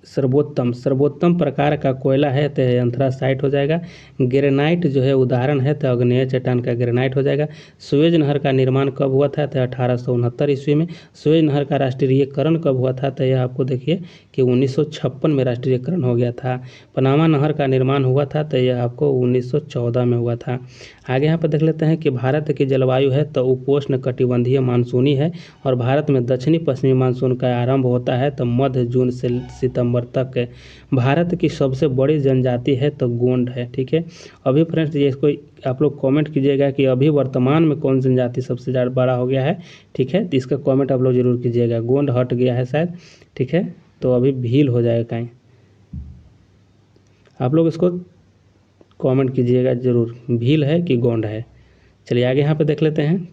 सर्वोत्तम प्रकार का कोयला है तो एंथ्रासाइट हो जाएगा। ग्रेनाइट जो है उदाहरण है तो आग्नेय चट्टान का ग्रेनाइट हो जाएगा। सुएज नहर का निर्माण कब हुआ था तो 1869 ईस्वी में। सुएज नहर का राष्ट्रीयकरण कब हुआ था तो यह आपको देखिए कि 1956 में राष्ट्रीयकरण हो गया था। पनामा नहर का निर्माण हुआ था तो यह आपको 1914 में हुआ था। आगे यहाँ पर देख लेते हैं कि भारत की जलवायु है तो उपोष्ण कटिबंधीय मानसूनी है और भारत में दक्षिणी पश्चिमी मानसून का आरंभ होता है तो मध्य जून से सितंबर तक। भारत की सबसे बड़ी जनजाति है तो गोंड है, ठीक है। अभी फ्रेंड्स ये इसको आप लोग कमेंट कीजिएगा कि अभी वर्तमान में कौन जनजाति सबसे ज़्यादा बड़ा हो गया है, ठीक है। तो इसका कमेंट आप लोग जरूर कीजिएगा। गोंड हट गया है शायद, ठीक है, तो अभी भील हो जाएगा कहीं। आप लोग इसको कमेंट कीजिएगा जरूर, भील है कि गोंड है। चलिए आगे यहाँ पे देख लेते हैं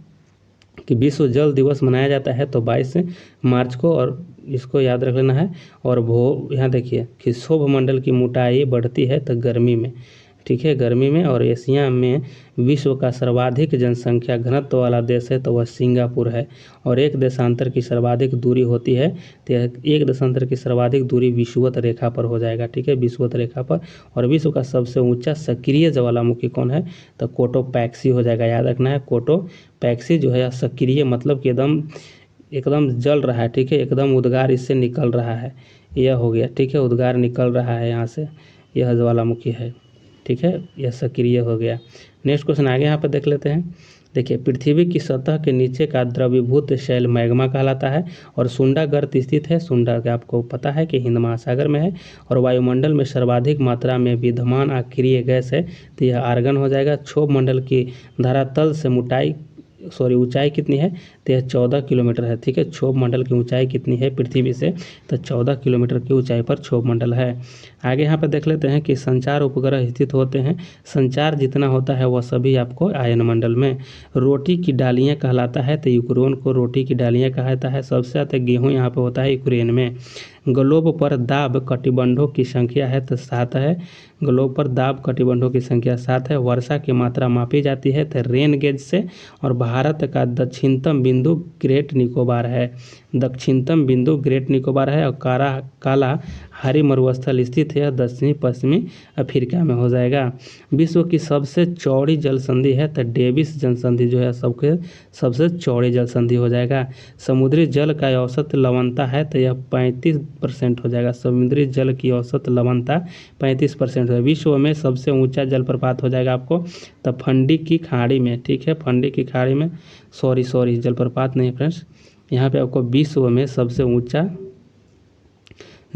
कि विश्व जल दिवस मनाया जाता है तो 22 मार्च को और इसको याद रख लेना है। और यहाँ देखिए कि क्षोभ मंडल की मोटाई बढ़ती है तो गर्मी में, ठीक है, गर्मी में। और एशिया में विश्व का सर्वाधिक जनसंख्या घनत्व वाला देश है तो वह सिंगापुर है। और एक देशांतर की सर्वाधिक दूरी होती है तो एक देशांतर की सर्वाधिक दूरी विषुवत रेखा पर हो जाएगा, ठीक है, विषुवत रेखा पर। और विश्व का सबसे ऊंचा सक्रिय ज्वालामुखी कौन है तो कोटोपैक्सी हो जाएगा, याद रखना है। कोटोपैक्सी जो है सक्रिय मतलब कि एकदम जल रहा है, ठीक है, एकदम उद्गार इससे निकल रहा है, यह हो गया, ठीक है, उद्गार निकल रहा है यहाँ से, यह ज्वालामुखी है, ठीक है, यह सक्रिय हो गया। नेक्स्ट क्वेश्चन आगे यहाँ पर देख लेते हैं। देखिए पृथ्वी की सतह के नीचे का द्रवीभूत शैल मैग्मा कहलाता है और सुंडा गर्त स्थित है। सुंडा का आपको पता है कि हिंद महासागर में है। और वायुमंडल में सर्वाधिक मात्रा में विद्यमान अक्रिय गैस है तो यह आर्गन हो जाएगा। क्षोभ मंडल की धरातल से ऊंचाई कितनी है तो यह 14 किलोमीटर है, ठीक है। क्षोभ मंडल की ऊंचाई कितनी है पृथ्वी से तो 14 किलोमीटर की ऊंचाई पर क्षोभ मंडल है। आगे यहाँ पर देख लेते हैं कि संचार उपग्रह स्थित होते हैं। संचार जितना होता है वह सभी आपको आयनमंडल में। रोटी की डालियाँ कहलाता है तो यूक्रेन को रोटी की डालियाँ कहता है। सबसे ज़्यादा गेहूँ यहाँ पर होता है यूक्रेन में। ग्लोब पर दाब कटिबंधों की संख्या है तो 7 है। ग्लोब पर दाब कटिबंधों की संख्या 7 है। वर्षा की मात्रा मापी जाती है तो रेन गेज से। और भारत का दक्षिणतम बिंदु ग्रेट निकोबार है, दक्षिणतम बिंदु ग्रेट निकोबार है। और काला हारी मरुस्थल स्थित है दक्षिणी पश्चिमी अफ्रीका में हो जाएगा। विश्व की सबसे चौड़ी जल संधि है तो डेविस जल संधि जो है सबसे चौड़ी जल संधि हो जाएगा। समुद्री जल का औसत लवणता है तो यह 35% हो जाएगा। समुद्री जल की औसत लवणता 35% है। विश्व में सबसे ऊंचा जलप्रपात हो जाएगा आपको तो फंडी की खाड़ी में, ठीक है, फंडी की खाड़ी में, सॉरी जलप्रपात नहीं फ्रेंड्स, यहाँ पे आपको विश्व में सबसे ऊंचा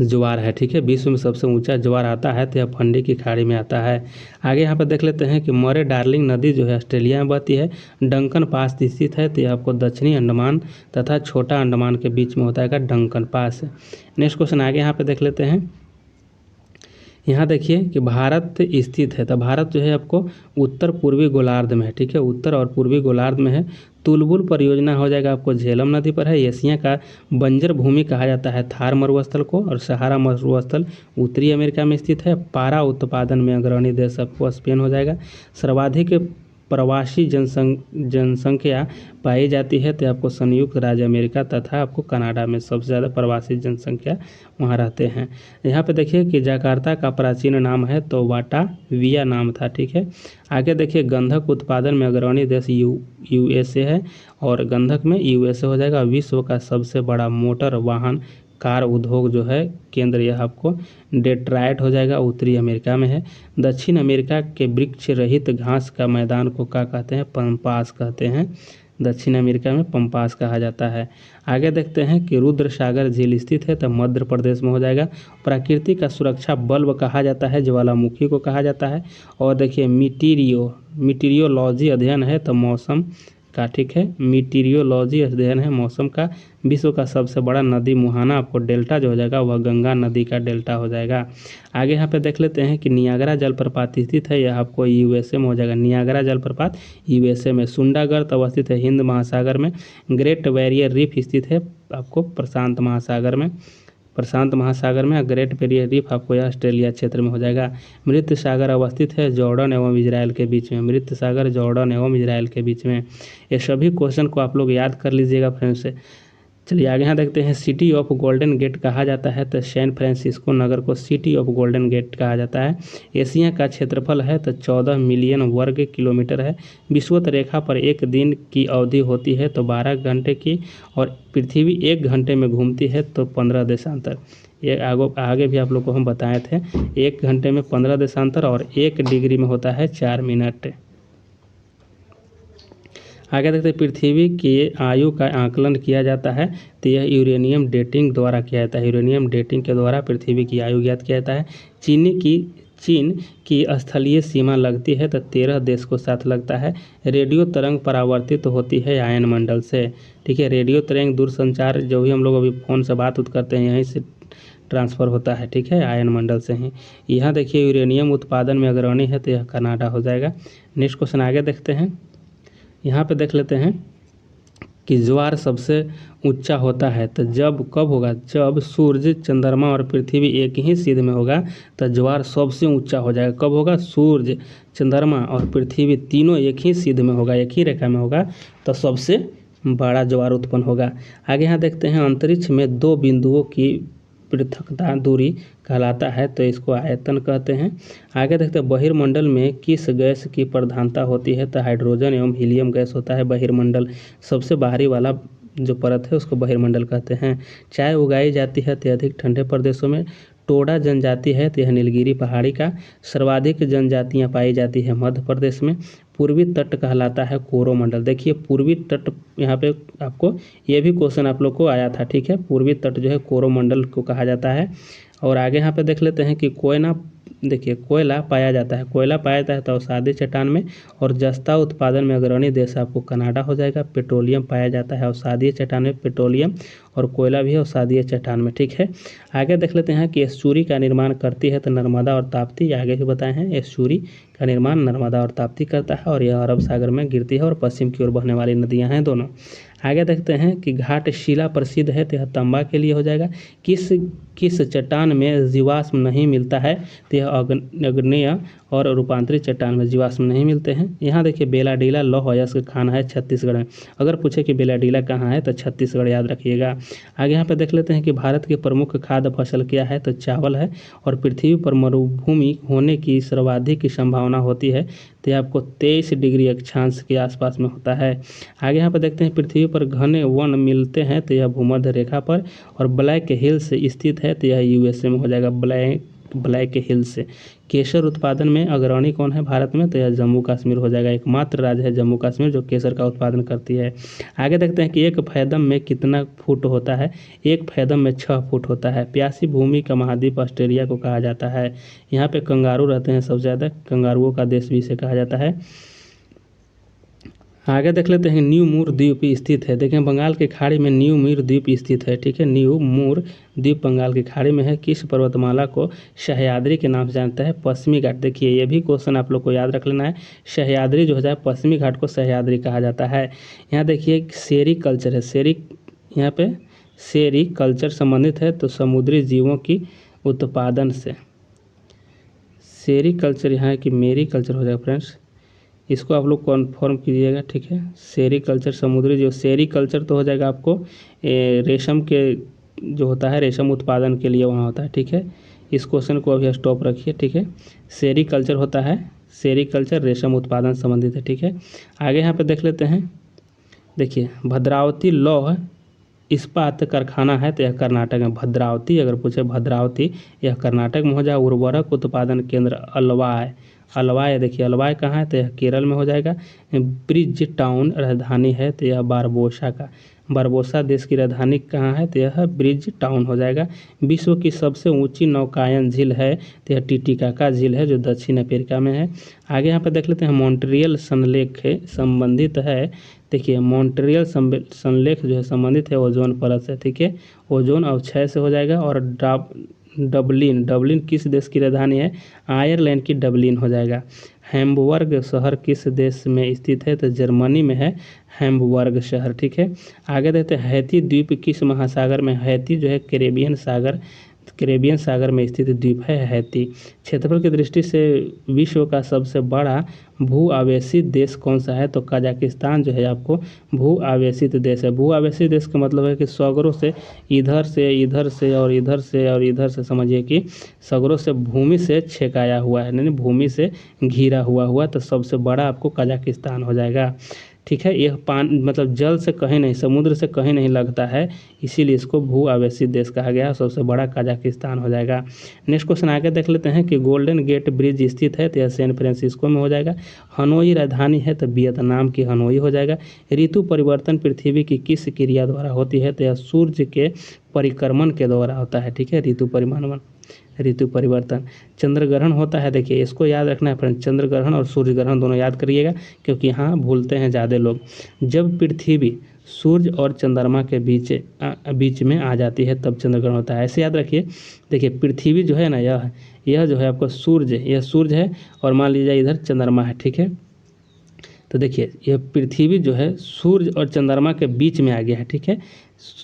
ज्वार है, ठीक है, विश्व में सबसे ऊंचा ज्वार आता है तो यह फंडी की खाड़ी में आता है। आगे यहाँ पर देख लेते हैं कि मरे डार्लिंग नदी जो है ऑस्ट्रेलिया में बहती है। डंकन पास स्थित है तो यह आपको दक्षिणी अंडमान तथा छोटा अंडमान के बीच में होता है डंकन पास। नेक्स्ट क्वेश्चन आगे यहाँ पे देख लेते हैं। यहाँ देखिए कि भारत स्थित है, तो भारत जो है आपको उत्तर पूर्वी गोलार्ध में है, ठीक है, उत्तर और पूर्वी गोलार्ध में है। तुलबुल परियोजना हो जाएगा आपको झेलम नदी पर है। एशिया का बंजर भूमि कहा जाता है थार मरुस्थल को, और सहारा मरुस्थल उत्तरी अमेरिका में स्थित है। पारा उत्पादन में अग्रणी देश आपको स्पेन हो जाएगा। सर्वाधिक प्रवासी जनसंख्या पाई जाती है तो आपको संयुक्त राज्य अमेरिका तथा आपको कनाडा में सबसे ज़्यादा प्रवासी जनसंख्या वहाँ रहते हैं। यहाँ पे देखिए कि जकार्ता का प्राचीन नाम है तो वाटाविया नाम था, ठीक है। आगे देखिए गंधक उत्पादन में अग्रणी देश यूएसए है, और गंधक में यूएसए हो जाएगा। विश्व का सबसे बड़ा मोटर वाहन कार उद्योग जो है केंद्र यह आपको डेट्रॉयट हो जाएगा, उत्तरी अमेरिका में है। दक्षिण अमेरिका के वृक्ष रहित घास का मैदान को क्या कहते हैं? पम्पास कहते हैं। दक्षिण अमेरिका में पम्पास कहा जाता है। आगे देखते हैं कि रुद्र सागर झील स्थित है तो मध्य प्रदेश में हो जाएगा। प्रकृति का सुरक्षा बल्ब कहा जाता है, ज्वालामुखी को कहा जाता है। और देखिए मीटीरियोलॉजी अध्ययन है तो मौसम का, ठीक है, मीटीरियोलॉजी अध्ययन है मौसम का। विश्व का सबसे बड़ा नदी मुहाना आपको डेल्टा जो हो जाएगा वह गंगा नदी का डेल्टा हो जाएगा। आगे यहाँ पे देख लेते हैं कि नियाग्रा जलप्रपात स्थित है, यह आपको यूएसए में हो जाएगा। नियाग्रा जलप्रपात यूएसए में। सुंडागढ़ अवस्थित है हिंद महासागर में। ग्रेट बैरियर रीफ स्थित है आपको प्रशांत महासागर में। ग्रेट बैरियर रीफ आपको यह ऑस्ट्रेलिया क्षेत्र में हो जाएगा। मृत सागर अवस्थित है जॉर्डन एवं इजराइल के बीच में। मृत सागर जॉर्डन एवं इजराइल के बीच में। ये सभी क्वेश्चन को आप लोग याद कर लीजिएगा फ्रेंड्स। चलिए आगे यहाँ देखते हैं सिटी ऑफ गोल्डन गेट कहा जाता है तो सैन फ्रांसिस्को नगर को सिटी ऑफ गोल्डन गेट कहा जाता है। एशिया का क्षेत्रफल है तो 14 मिलियन वर्ग किलोमीटर है। विषुवत रेखा पर एक दिन की अवधि होती है तो 12 घंटे की, और पृथ्वी 1 घंटे में घूमती है तो 15 देशांतर। ये आगे भी आप लोग को हम बताए थे, 1 घंटे में 15 देशांतर और 1 डिग्री में होता है 4 मिनट। आगे देखते हैं पृथ्वी की आयु का आकलन किया जाता है तो यह यूरेनियम डेटिंग द्वारा किया जाता है। यूरेनियम डेटिंग के द्वारा पृथ्वी की आयु ज्ञात किया जाता है। चीन की स्थलीय सीमा लगती है तो 13 देश को साथ लगता है। रेडियो तरंग परावर्तित तो होती है आयन मंडल से, ठीक है। रेडियो तरंग दूरसंचार जो भी हम लोग अभी फ़ोन से बात करते हैं यहीं से ट्रांसफ़र होता है, ठीक है, आयन मंडल से ही। यहाँ देखिए यूरेनियम उत्पादन में अग्रणी है तो यह कनाडा हो जाएगा। नेक्स्ट क्वेश्चन आगे देखते हैं। यहाँ पे देख लेते हैं कि ज्वार सबसे ऊंचा होता है तो कब होगा? जब सूर्य, चंद्रमा और पृथ्वी एक ही सीध में होगा तो ज्वार सबसे ऊंचा हो जाएगा। कब होगा? सूर्य, चंद्रमा और पृथ्वी तीनों एक ही सीध में होगा, एक ही रेखा में होगा तो सबसे बड़ा ज्वार उत्पन्न होगा। आगे यहाँ देखते हैं अंतरिक्ष में 2 बिंदुओं की पृथकता दूरी कहलाता है तो इसको आयतन कहते हैं। आगे देखते हैं बहिर्मंडल में किस गैस की प्रधानता होती है तो हाइड्रोजन एवं हीलियम गैस होता है बहिर्मंडल। सबसे बाहरी वाला जो परत है उसको बहिर्मंडल कहते हैं। चाय उगाई जाती है तो अधिक ठंडे प्रदेशों में। टोडा जनजाति है तो यह नीलगिरी पहाड़ी का। सर्वाधिक जनजातियाँ पाई जाती है मध्य प्रदेश में। पूर्वी तट कहलाता है कोरोमंडल। देखिए पूर्वी तट, यहाँ पे आपको ये भी क्वेश्चन आप लोग को आया था, ठीक है। पूर्वी तट जो है कोरोमंडल को कहा जाता है। और आगे यहाँ पे देख लेते हैं कि कोयला पाया जाता है तो अवसादी चट्टान में। और जस्ता उत्पादन में अग्रणी देश आपको कनाडा हो जाएगा। पेट्रोलियम पाया जाता है अवसादीय चट्टान में, पेट्रोलियम और कोयला भी अवसादीय चट्टान में, ठीक है। आगे देख लेते हैं कि एस्चुरी का निर्माण करती है तो नर्मदा और ताप्ती। आगे भी बताए हैं एस्चुरी का निर्माण नर्मदा और ताप्ती करता है, और यह अरब सागर में गिरती है और पश्चिम की ओर बहने वाली नदियाँ हैं दोनों। आगे देखते हैं कि घाट शिला प्रसिद्ध है तो यह तांबा के लिए हो जाएगा। किस चट्टान में जीवाश्म नहीं मिलता है तो यह आग्नेय और रूपांतरित चट्टान में जीवाश्म नहीं मिलते हैं। यहाँ देखिए बेलाडीला लौह अयस्क खान है छत्तीसगढ़ में। अगर पूछे कि बेलाडीला कहाँ है तो छत्तीसगढ़ याद रखिएगा। आगे यहाँ पे देख लेते हैं कि भारत की प्रमुख खाद्य फसल क्या है तो चावल है। और पृथ्वी पर मरुभूमि होने की सर्वाधिक संभावना होती है तो यह आपको 23 डिग्री अक्षांश के आसपास में होता है। आगे यहाँ पर देखते हैं पृथ्वी पर घने वन मिलते हैं तो यह भूमध्य रेखा पर। और ब्लैक हिल्स स्थित है तो यह यूएसए में हो जाएगा। Black hills. केसर उत्पादन में अग्रणी कौन है भारत में तो यह जम्मू कश्मीर हो जाएगा। एकमात्र राज्य है जम्मू कश्मीर जो केसर का उत्पादन करती है। आगे देखते हैं कि एक फैदम में कितना फुट होता है? एक फैदम में 6 फुट होता है। प्यासी भूमि का महाद्वीप ऑस्ट्रेलिया को कहा जाता है। यहाँ पे कंगारू रहते हैं सबसे ज़्यादा, कंगारुओं का देश भी इसे कहा जाता है। आगे देख लेते हैं न्यू मूर द्वीप स्थित है। देखें बंगाल की खाड़ी में न्यू मूर द्वीप स्थित है, ठीक है। न्यू मूर द्वीप बंगाल की खाड़ी में है। किस पर्वतमाला को सह्याद्री के नाम से जानता है? पश्चिमी घाट। देखिए ये भी क्वेश्चन आप लोग को याद रख लेना है। सह्याद्री जो हो जाए पश्चिमी घाट को सह्याद्री कहा जाता है। यहाँ देखिए सेरी कल्चर है, सेरी यहाँ पे सेरी कल्चर संबंधित है तो समुद्री जीवों की उत्पादन से। सेरी कल्चर यहाँ है कि मेरी कल्चर हो जाएगा फ्रेंड्स, इसको आप लोग कन्फर्म कीजिएगा, ठीक है। सेरी कल्चर समुद्री जीव, सेरी कल्चर तो हो जाएगा आपको रेशम के जो होता है रेशम उत्पादन के लिए वहाँ होता है, ठीक है। इस क्वेश्चन को अभी स्टॉप रखिए, ठीक है। सेरी कल्चर होता है, सेरी कल्चर रेशम उत्पादन संबंधित है, ठीक है। आगे यहाँ पे देख लेते हैं। देखिए भद्रावती लौह इस्पात कारखाना है तो यह कर्नाटक में। भद्रावती अगर पूछे भद्रावती यह कर्नाटक में हो जाए। उर्वरक उत्पादन केंद्र अलवाय, अलवाय देखिए अलवाय कहाँ है तो यह केरल में हो जाएगा। ब्रिज टाउन राजधानी है तो यह बारबोसा का, बारबोसा देश की राजधानी कहाँ है तो यह ब्रिज टाउन हो जाएगा। विश्व की सबसे ऊंची नौकायन झील है तो यह टिटिकाका झील है जो दक्षिण अफ्रीका में है। आगे यहाँ पर देख लेते हैं मॉन्ट्रियल संलेख संबंधित है। देखिए मॉन्ट्रियल संलेख जो है संबंधित है ओजोन परत से, ठीक है। ओजोन अवक्षय से हो जाएगा। और डबलिन, डबलिन किस देश की राजधानी है? आयरलैंड की डबलिन हो जाएगा। हैम्बर्ग शहर किस देश में स्थित है तो जर्मनी में है हैम्बर्ग शहर, ठीक है। आगे देखते हैं हैती द्वीप किस महासागर में? हैती जो है कैरेबियन सागर, कैरेबियन सागर में स्थित द्वीप है हैती। क्षेत्रफल की दृष्टि से विश्व का सबसे बड़ा भू आवेशित देश कौन सा है तो कजाकिस्तान जो है आपको भू आवेशित देश है। भू आवेशित देश का मतलब है कि सगरों से इधर से इधर से और इधर से और इधर से, समझिए कि सगरों से भूमि से छेकाया हुआ है, यानी भूमि से घिरा हुआ तो सबसे बड़ा आपको कजाकिस्तान हो जाएगा, ठीक है। यह पानी मतलब जल से कहीं नहीं, समुद्र से कहीं नहीं लगता है, इसीलिए इसको भू आवेशित देश कहा गया। सबसे बड़ा कजाकिस्तान हो जाएगा। नेक्स्ट क्वेश्चन आगे देख लेते हैं कि गोल्डन गेट ब्रिज स्थित है तो यह सैन फ्रांसिस्को में हो जाएगा। हनोई राजधानी है तो वियतनाम की हनोई हो जाएगा। ऋतु परिवर्तन पृथ्वी की किस क्रिया द्वारा होती है तो यह सूर्य के परिक्रमण के द्वारा होता है, ठीक है। ऋतु परिवर्तन। चंद्र ग्रहण होता है, देखिए इसको याद रखना है फ्रेंड, चंद्र ग्रहण और सूर्य ग्रहण दोनों याद करिएगा क्योंकि यहाँ भूलते हैं ज़्यादा लोग। जब पृथ्वी सूर्य और चंद्रमा के बीच में आ जाती है तब चंद्र ग्रहण होता है, ऐसे याद रखिए। देखिए पृथ्वी जो है ना यह जो है आपका सूर्य, यह सूर्य है और मान लीजिए इधर चंद्रमा है, ठीक है। तो देखिए यह पृथ्वी जो है सूर्य और चंद्रमा के बीच में आ गया है, ठीक है।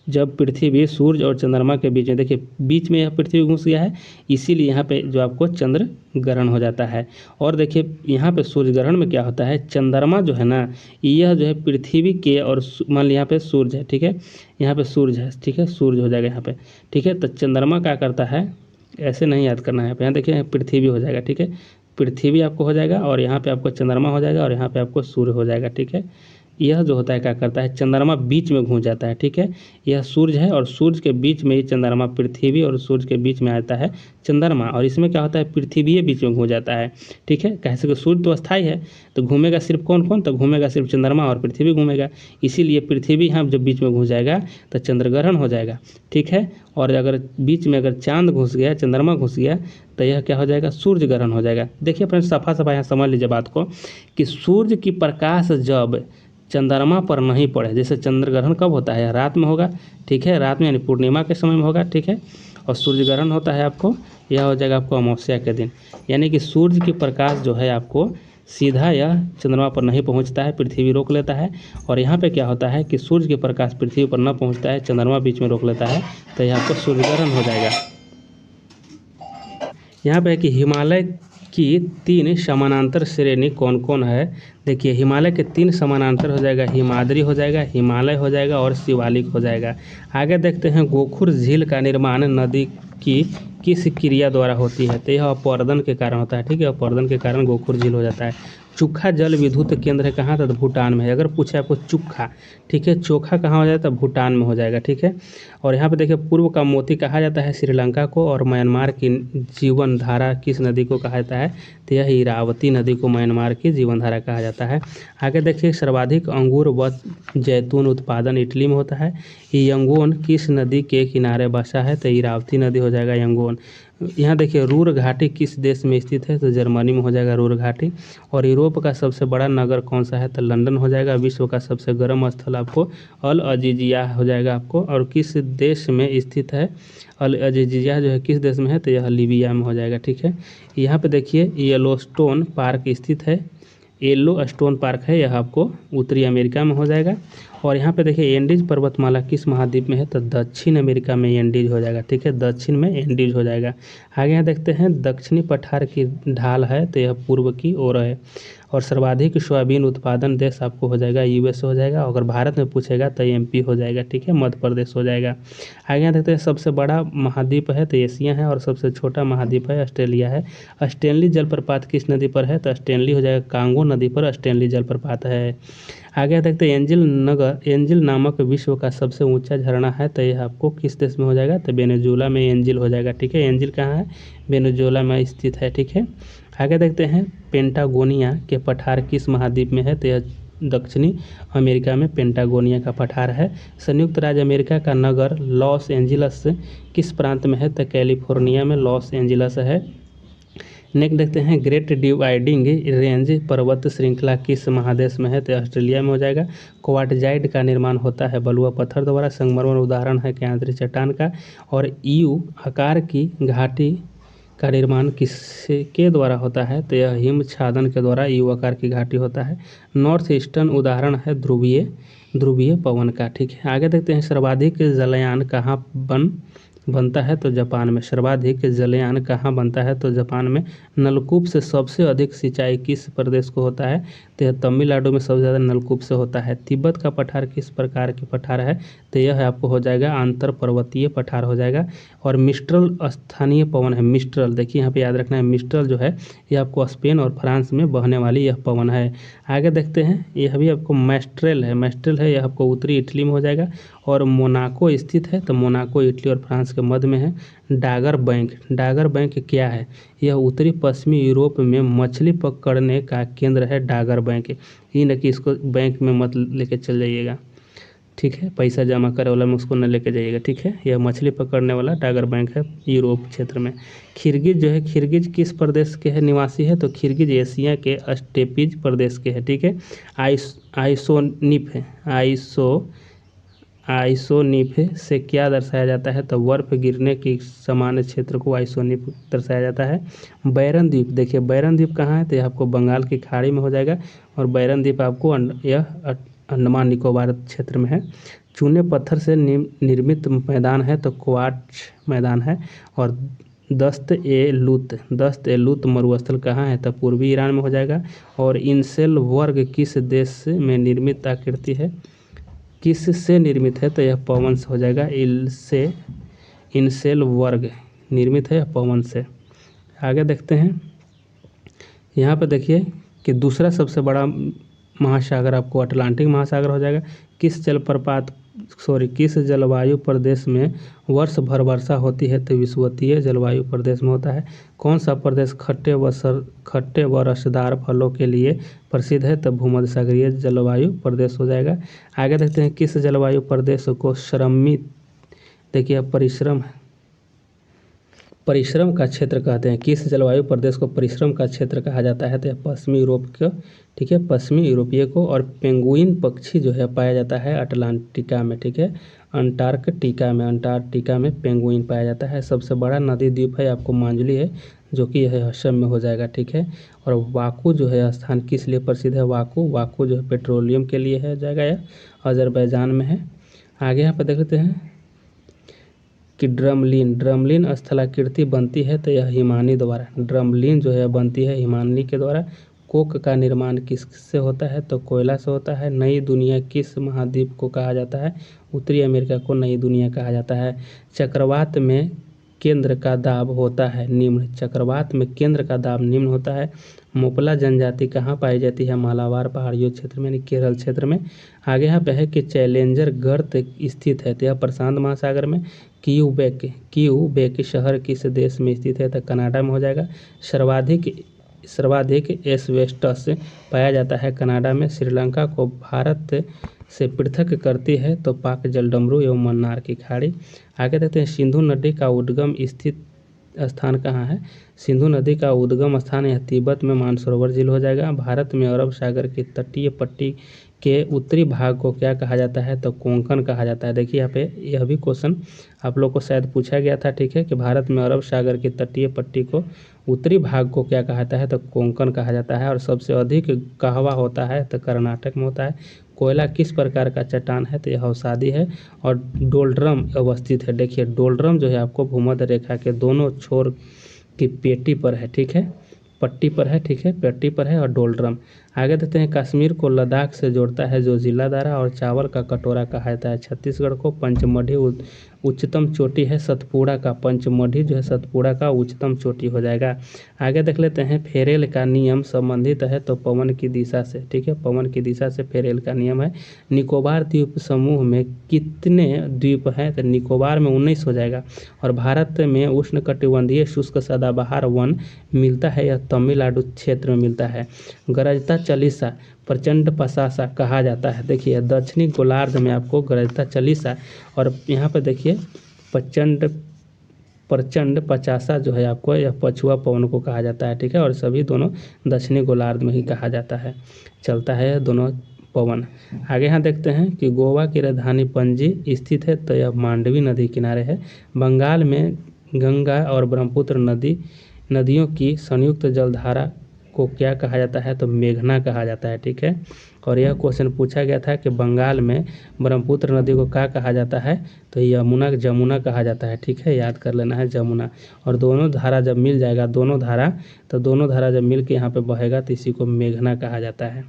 जब पृथ्वी सूर्य और चंद्रमा के बीच में, देखिए बीच में यह पृथ्वी घुस गया है, इसीलिए यहाँ पे जो आपको चंद्र ग्रहण हो जाता है। और देखिए यहाँ पे सूर्य ग्रहण में क्या होता है, चंद्रमा जो है ना यह जो है पृथ्वी के और मान लीजिए यहाँ पे सूर्य है, ठीक है। यहाँ पे सूर्य है, ठीक है, सूर्य हो जाएगा यहाँ पे, ठीक है। तो चंद्रमा क्या करता है, ऐसे नहीं याद करना है, यहाँ देखिए पृथ्वी हो जाएगा, ठीक है। पृथ्वी आपको हो जाएगा और यहाँ पे आपको चंद्रमा हो जाएगा और यहाँ पे आपको सूर्य हो जाएगा, ठीक है। यह जो होता है क्या करता है, चंद्रमा बीच में घुस जाता है, ठीक है। यह सूर्य है और सूर्य के बीच में ही चंद्रमा, पृथ्वी और सूर्य के बीच में आता है चंद्रमा, और इसमें क्या होता है पृथ्वी बीच में घुस जाता है, ठीक है। कैसे कि सूर्य तो अस्थायी है तो घूमेगा सिर्फ कौन, तो घूमेगा सिर्फ चंद्रमा और पृथ्वी घूमेगा, इसीलिए पृथ्वी यहाँ जब बीच में घुस जाएगा तो चंद्र ग्रहण हो जाएगा, ठीक है। और अगर बीच में अगर चांद घुस गया, चंद्रमा घुस गया तो यह क्या हो जाएगा, सूर्य ग्रहण हो जाएगा। देखिए फ्रेंड्स सफा यहाँ समझ लीजिए बात को कि सूर्य की प्रकाश जब चंद्रमा पर नहीं पड़े, जैसे चंद्र ग्रहण कब होता है, रात में होगा, ठीक है, रात में यानी पूर्णिमा के समय में होगा, ठीक है। और सूर्य ग्रहण होता है आपको, यह हो जाएगा आपको अमावस्या के दिन, यानी कि सूर्य की प्रकाश जो है आपको सीधा यह चंद्रमा पर नहीं पहुंचता है, पृथ्वी रोक लेता है। और यहाँ पे क्या होता है कि सूर्य की प्रकाश पृथ्वी पर न पहुंचता है, चंद्रमा बीच में रोक लेता है, तो यहाँ पर सूर्य ग्रहण हो जाएगा। यहाँ पे है कि हिमालय की 3 समानांतर श्रेणी कौन कौन है। देखिए हिमालय के 3 समानांतर हो जाएगा, हिमाद्री हो जाएगा, हिमालय हो जाएगा और शिवालिक हो जाएगा। आगे देखते हैं गोखुर झील का निर्माण नदी की किस क्रिया द्वारा होती है, तो यह अपरदन के कारण होता है, ठीक है। अपरदन के कारण गोखुर झील हो जाता है। चुखा जल विद्युत केंद्र है कहाँ, तो भूटान में है। अगर पूछे आपको चुखा, ठीक है, चोखा कहाँ हो जाता है, भूटान में हो जाएगा, ठीक है। और यहाँ पे देखिए पूर्व का मोती कहा जाता है श्रीलंका को, और म्यांमार की जीवन धारा किस नदी को कहा जाता है, तो यह इरावती नदी को म्यांमार की जीवन धारा कहा जाता है। आगे देखिए सर्वाधिक अंगूर व जैतून उत्पादन इटली में होता है। यंगोन किस नदी के किनारे बसा है, तो इरावती नदी हो जाएगा यंगोन। यहाँ देखिए रूर घाटी किस देश में स्थित है, तो जर्मनी में हो जाएगा रूर घाटी। और यूरोप का सबसे बड़ा नगर कौन सा है, तो लंदन हो जाएगा। विश्व का सबसे गर्म स्थल आपको अल अजीजिया हो जाएगा आपको। और किस देश में स्थित है अल अजीजिया जो है, किस देश में है, तो यह लीबिया में हो जाएगा। ठीक है, यहाँ पे देखिए येलोस्टोन पार्क स्थित है, येलो स्टोन पार्क है, यह आपको उत्तरी अमेरिका में हो जाएगा। और यहाँ पे देखिए एंडीज पर्वतमाला किस महाद्वीप में है, तो दक्षिण अमेरिका में एंडीज हो जाएगा। ठीक है, दक्षिण में एंडीज हो जाएगा। आगे यहाँ देखते हैं दक्षिणी पठार की ढाल है, तो यह पूर्व की ओर है। और सर्वाधिक सोयाबीन उत्पादन देश आपको हो जाएगा यूएस हो जाएगा। अगर भारत में पूछेगा तो एमपी हो जाएगा। ठीक है, मध्य प्रदेश हो जाएगा। आगे यहाँ देखते हैं सबसे बड़ा महाद्वीप है तो एशिया है, और सबसे छोटा महाद्वीप है ऑस्ट्रेलिया है। स्टेनली जलप्रपात किस नदी पर है, तो स्टेनली हो जाएगा कांगो नदी पर स्टेनली जलप्रपात है। आगे देखते हैं एंजिल नामक विश्व का सबसे ऊंचा झरना है, तो यह आपको किस देश में हो जाएगा, तो वेनेजुएला में एंजिल हो जाएगा। ठीक है, एंजिल कहाँ है, वेनेजुएला में स्थित है। ठीक है, आगे देखते हैं पेंटागोनिया के पठार किस महाद्वीप में है, तो यह दक्षिणी अमेरिका में पेंटागोनिया का पठार है। संयुक्त राज्य अमेरिका का नगर लॉस एंजिलस किस प्रांत में है, तो कैलिफोर्निया में लॉस एंजिलस है। नेक्स्ट देखते हैं ग्रेट डिवाइडिंग रेंज पर्वत श्रृंखला किस महादेश में है, तो ऑस्ट्रेलिया में हो जाएगा। क्वार्टजाइट का निर्माण होता है बलुआ पत्थर द्वारा। संगमरमर उदाहरण है कैंद्री चट्टान का। और यू आकार की घाटी का निर्माण किसके द्वारा होता है, तो यह हिमच्छादन के द्वारा यू आकार की घाटी होता है। नॉर्थ ईस्टर्न उदाहरण है ध्रुवीय पवन का। ठीक है, आगे देखते हैं सर्वाधिक जलयान कहाँ बनता है, तो जापान में। सर्वाधिक जलयान कहाँ बनता है, तो जापान में। नलकूप से सबसे अधिक सिंचाई किस प्रदेश को होता है, तो यह तमिलनाडु में सबसे ज़्यादा नलकूप से होता है। तिब्बत का पठार किस प्रकार की पठार है, तो यह आपको हो जाएगा अंतर पर्वतीय पठार हो जाएगा। और मिस्ट्रल स्थानीय पवन है। मिस्ट्रल देखिए यहाँ पे याद रखना है, मिस्ट्रल जो है ये आपको स्पेन और फ्रांस में बहने वाली यह पवन है। आगे देखते हैं यह भी आपको मैस्ट्रेल है, यह आपको उत्तरी इटली में हो जाएगा। और मोनाको स्थित है, तो मोनाको इटली और फ्रांस के मध्य में है। डागर बैंक क्या है, यह उत्तरी पश्चिमी यूरोप में मछली पकड़ने का केंद्र है। डागर बैंक ये न कि इसको बैंक में मत लेके चल जाइएगा। ठीक है, पैसा जमा करे वाला में उसको न लेके जाइएगा। ठीक है, यह मछली पकड़ने वाला डागर बैंक है यूरोप क्षेत्र में। खिरगिज जो है, खिरगिज किस प्रदेश के है निवासी है, तो खिरगिज एशिया के स्टेपीज प्रदेश के है। ठीक है, आइसोनिफ से क्या दर्शाया जाता है, तो बर्फ गिरने के सामान्य क्षेत्र को आइसोनिफ दर्शाया जाता है। बैरन द्वीप देखिए, बैरन द्वीप कहाँ है, तो यह आपको बंगाल की खाड़ी में हो जाएगा। और बैरन द्वीप आपको यह अंडमान निकोबार क्षेत्र में है। चूने पत्थर से निर्मित मैदान है, तो क्वार्ट्ज मैदान है। और दस्त ए लूत मरुस्थल कहाँ है, तो पूर्वी ईरान में हो जाएगा। और इनसेल वर्ग किस देश में निर्मित आकृति है, किससे निर्मित है, तो यह पवन से हो जाएगा। इनसेल वर्ग निर्मित है पवन से। आगे देखते हैं यहाँ पे देखिए कि दूसरा सबसे बड़ा महासागर आपको अटलांटिक महासागर हो जाएगा। किस जलवायु प्रदेश में वर्ष भर वर्षा होती है, तो विषुवतीय जलवायु प्रदेश में होता है। कौन सा प्रदेश खट्टे व रसदार फलों के लिए प्रसिद्ध है, तो भूमध्यसागरीय जलवायु प्रदेश हो जाएगा। आगे देखते हैं किस जलवायु प्रदेश को देखिए परिश्रम का क्षेत्र कहते हैं। किस जलवायु प्रदेश को परिश्रम का क्षेत्र कहा जाता है, तो पश्चिमी यूरोप को। ठीक है, पश्चिमी यूरोपीय को। और पेंगुइन पक्षी जो है पाया जाता है अटलांटिका में। ठीक है, अंटार्कटिका में पेंगुइन पाया जाता है। सबसे बड़ा नदी द्वीप है आपको मांजुली है, जो कि यह असम में हो जाएगा। ठीक है, और वाकू जो है स्थान किस लिए प्रसिद्ध है, वाकू जो है पेट्रोलियम के लिए है जाएगा, यह अजरबैजान में है। आगे यहाँ पर देख लेते हैं कि ड्रमलिन स्थलाकृति बनती है, तो यह हिमानी द्वारा। ड्रमलिन जो है बनती है हिमानी के द्वारा। कोक का निर्माण किससे होता है, तो कोयला से होता है। नई दुनिया किस महाद्वीप को कहा जाता है, उत्तरी अमेरिका को नई दुनिया कहा जाता है। चक्रवात में केंद्र का दाब होता है निम्न होता है। मोपला जनजाति कहाँ पाई जाती है, मालाबार पहाड़ियों क्षेत्र में यानी केरल क्षेत्र में। आगे यहाँ पे है कि चैलेंजर गर्त स्थित है, तो यह प्रशांत महासागर में। क्यूबेक शहर किस देश में स्थित है, तो कनाडा में हो जाएगा। सर्वाधिक एस्बेस्टस पाया जाता है कनाडा में। श्रीलंका को भारत से पृथक करती है, तो पाक जलडमरू एवं मन्नार की खाड़ी। आगे देखते हैं सिंधु नदी का उद्गम स्थान कहाँ है? सिंधु नदी का उद्गम स्थान यह तिब्बत में मानसरोवर झील हो जाएगा। भारत में अरब सागर की तटीय पट्टी के उत्तरी भाग को क्या कहा जाता है? तो कोंकण कहा जाता है। देखिए यहाँ पे यह भी क्वेश्चन आप लोग को शायद पूछा गया था, ठीक है, कि भारत में अरब सागर की तटीय पट्टी को उत्तरी भाग को क्या कहा जाता है? तो कोंकण कहा जाता है। और सबसे अधिक कहवा होता है तो कर्नाटक में होता है। कोयला किस प्रकार का चट्टान है? तो यह अवसादी है। और डोलड्रम अवस्थित है। देखिए डोलड्रम जो है आपको भूमध्य रेखा के दोनों छोर की पेटी पर है, ठीक है, पट्टी पर है, ठीक है, पेटी पर है। और डोलड्रम आगे देखते हैं, कश्मीर को लद्दाख से जोड़ता है जो जिलादारा और चावल का कटोरा कहा जाता है। छत्तीसगढ़ को पंचमढ़ी उच्चतम चोटी है सतपुड़ा का। पंचमढ़ी जो है सतपुड़ा का उच्चतम चोटी हो जाएगा। आगे देख लेते हैं, फेरेल का नियम संबंधित है तो पवन की दिशा से, ठीक है, पवन की दिशा से फेरेल का नियम है। निकोबार द्वीप समूह में कितने द्वीप हैं? तो निकोबार में 19 हो जाएगा। और भारत में उष्णकटिबंधीय शुष्क सदाबहार वन मिलता है, यह तमिलनाडु क्षेत्र में मिलता है। गरजता चालीसा प्रचंड पसासा कहा जाता है। देखिए दक्षिणी गोलार्ध में आपको गरजता चालीसा, और यहाँ पर देखिए प्रचंड पचासा जो है आपको यह पछुआ पवन को कहा जाता है, ठीक है। और सभी दोनों दक्षिणी गोलार्ध में ही कहा जाता है, चलता है दोनों पवन। आगे यहाँ देखते हैं कि गोवा की राजधानी पणजी स्थित है तो यह मांडवी नदी किनारे है। बंगाल में गंगा और ब्रह्मपुत्र नदियों की संयुक्त जलधारा को क्या कहा जाता है? तो मेघना कहा जाता है, ठीक है। और यह क्वेश्चन पूछा गया था कि बंगाल में ब्रह्मपुत्र नदी को क्या कहा जाता है? तो जमुना कहा जाता है, ठीक है, याद कर लेना है जमुना। और दोनों धारा जब मिल जाएगा, दोनों धारा जब मिल के यहाँ पे बहेगा तो इसी को मेघना कहा जाता है।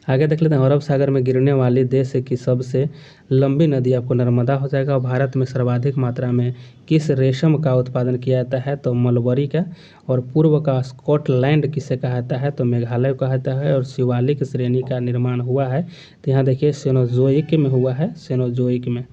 आगे देख लेते हैं, अरब सागर में गिरने वाली देश की सबसे लंबी नदी आपको नर्मदा हो जाएगा। और भारत में सर्वाधिक मात्रा में किस रेशम का उत्पादन किया जाता है? तो मलबरी का। और पूर्व का स्कॉटलैंड किसे कहा जाता है? तो मेघालय को कहा जाता है। और शिवालिक श्रेणी का निर्माण हुआ है तो यहाँ देखिए सेनोजोइक में हुआ है, सेनोजोइक में।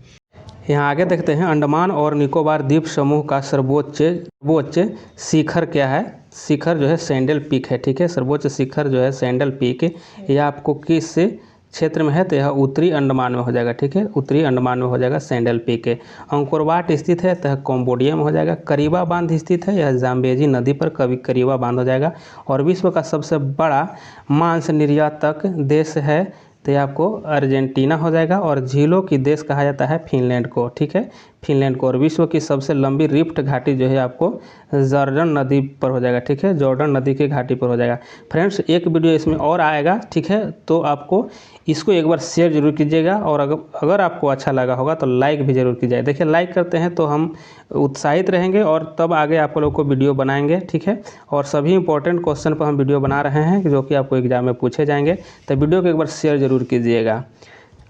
यहाँ आगे देखते हैं, अंडमान और निकोबार द्वीप समूह का सर्वोच्च शिखर क्या है? शिखर जो है सैंडल पीक है, ठीक है, सर्वोच्च शिखर जो है सैंडल पीक। यह आपको किस क्षेत्र में है? तो यह उत्तरी अंडमान में हो जाएगा, ठीक है, उत्तरी अंडमान में हो जाएगा सैंडल पीक। अंकोरवाट स्थित है तो यह कंबोडिया में हो जाएगा। करीबा बांध स्थित है, यह जाम्बेजी नदी पर करीबा बांध हो जाएगा। और विश्व का सबसे बड़ा मांस निर्यातक देश है तो ये आपको अर्जेंटीना हो जाएगा। और झीलों की देश कहा जाता है फिनलैंड को, ठीक है, फिनलैंड को। और विश्व की सबसे लंबी रिफ्ट घाटी जो है आपको जॉर्डन नदी पर हो जाएगा, ठीक है, जॉर्डन नदी की घाटी पर हो जाएगा। फ्रेंड्स एक वीडियो इसमें और आएगा, ठीक है, तो आपको इसको एक बार शेयर जरूर कीजिएगा। और अगर आपको अच्छा लगा होगा तो लाइक भी जरूर कीजिएगा। देखिए लाइक करते हैं तो हम उत्साहित रहेंगे और तब आगे आप लोग को वीडियो बनाएंगे, ठीक है। और सभी इंपॉर्टेंट क्वेश्चन पर हम वीडियो बना रहे हैं जो कि आपको एग्जाम में पूछे जाएंगे, तो वीडियो को एक बार शेयर जरूर कीजिएगा।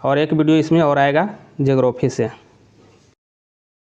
और एक वीडियो इसमें और आएगा ज्योग्राफी से।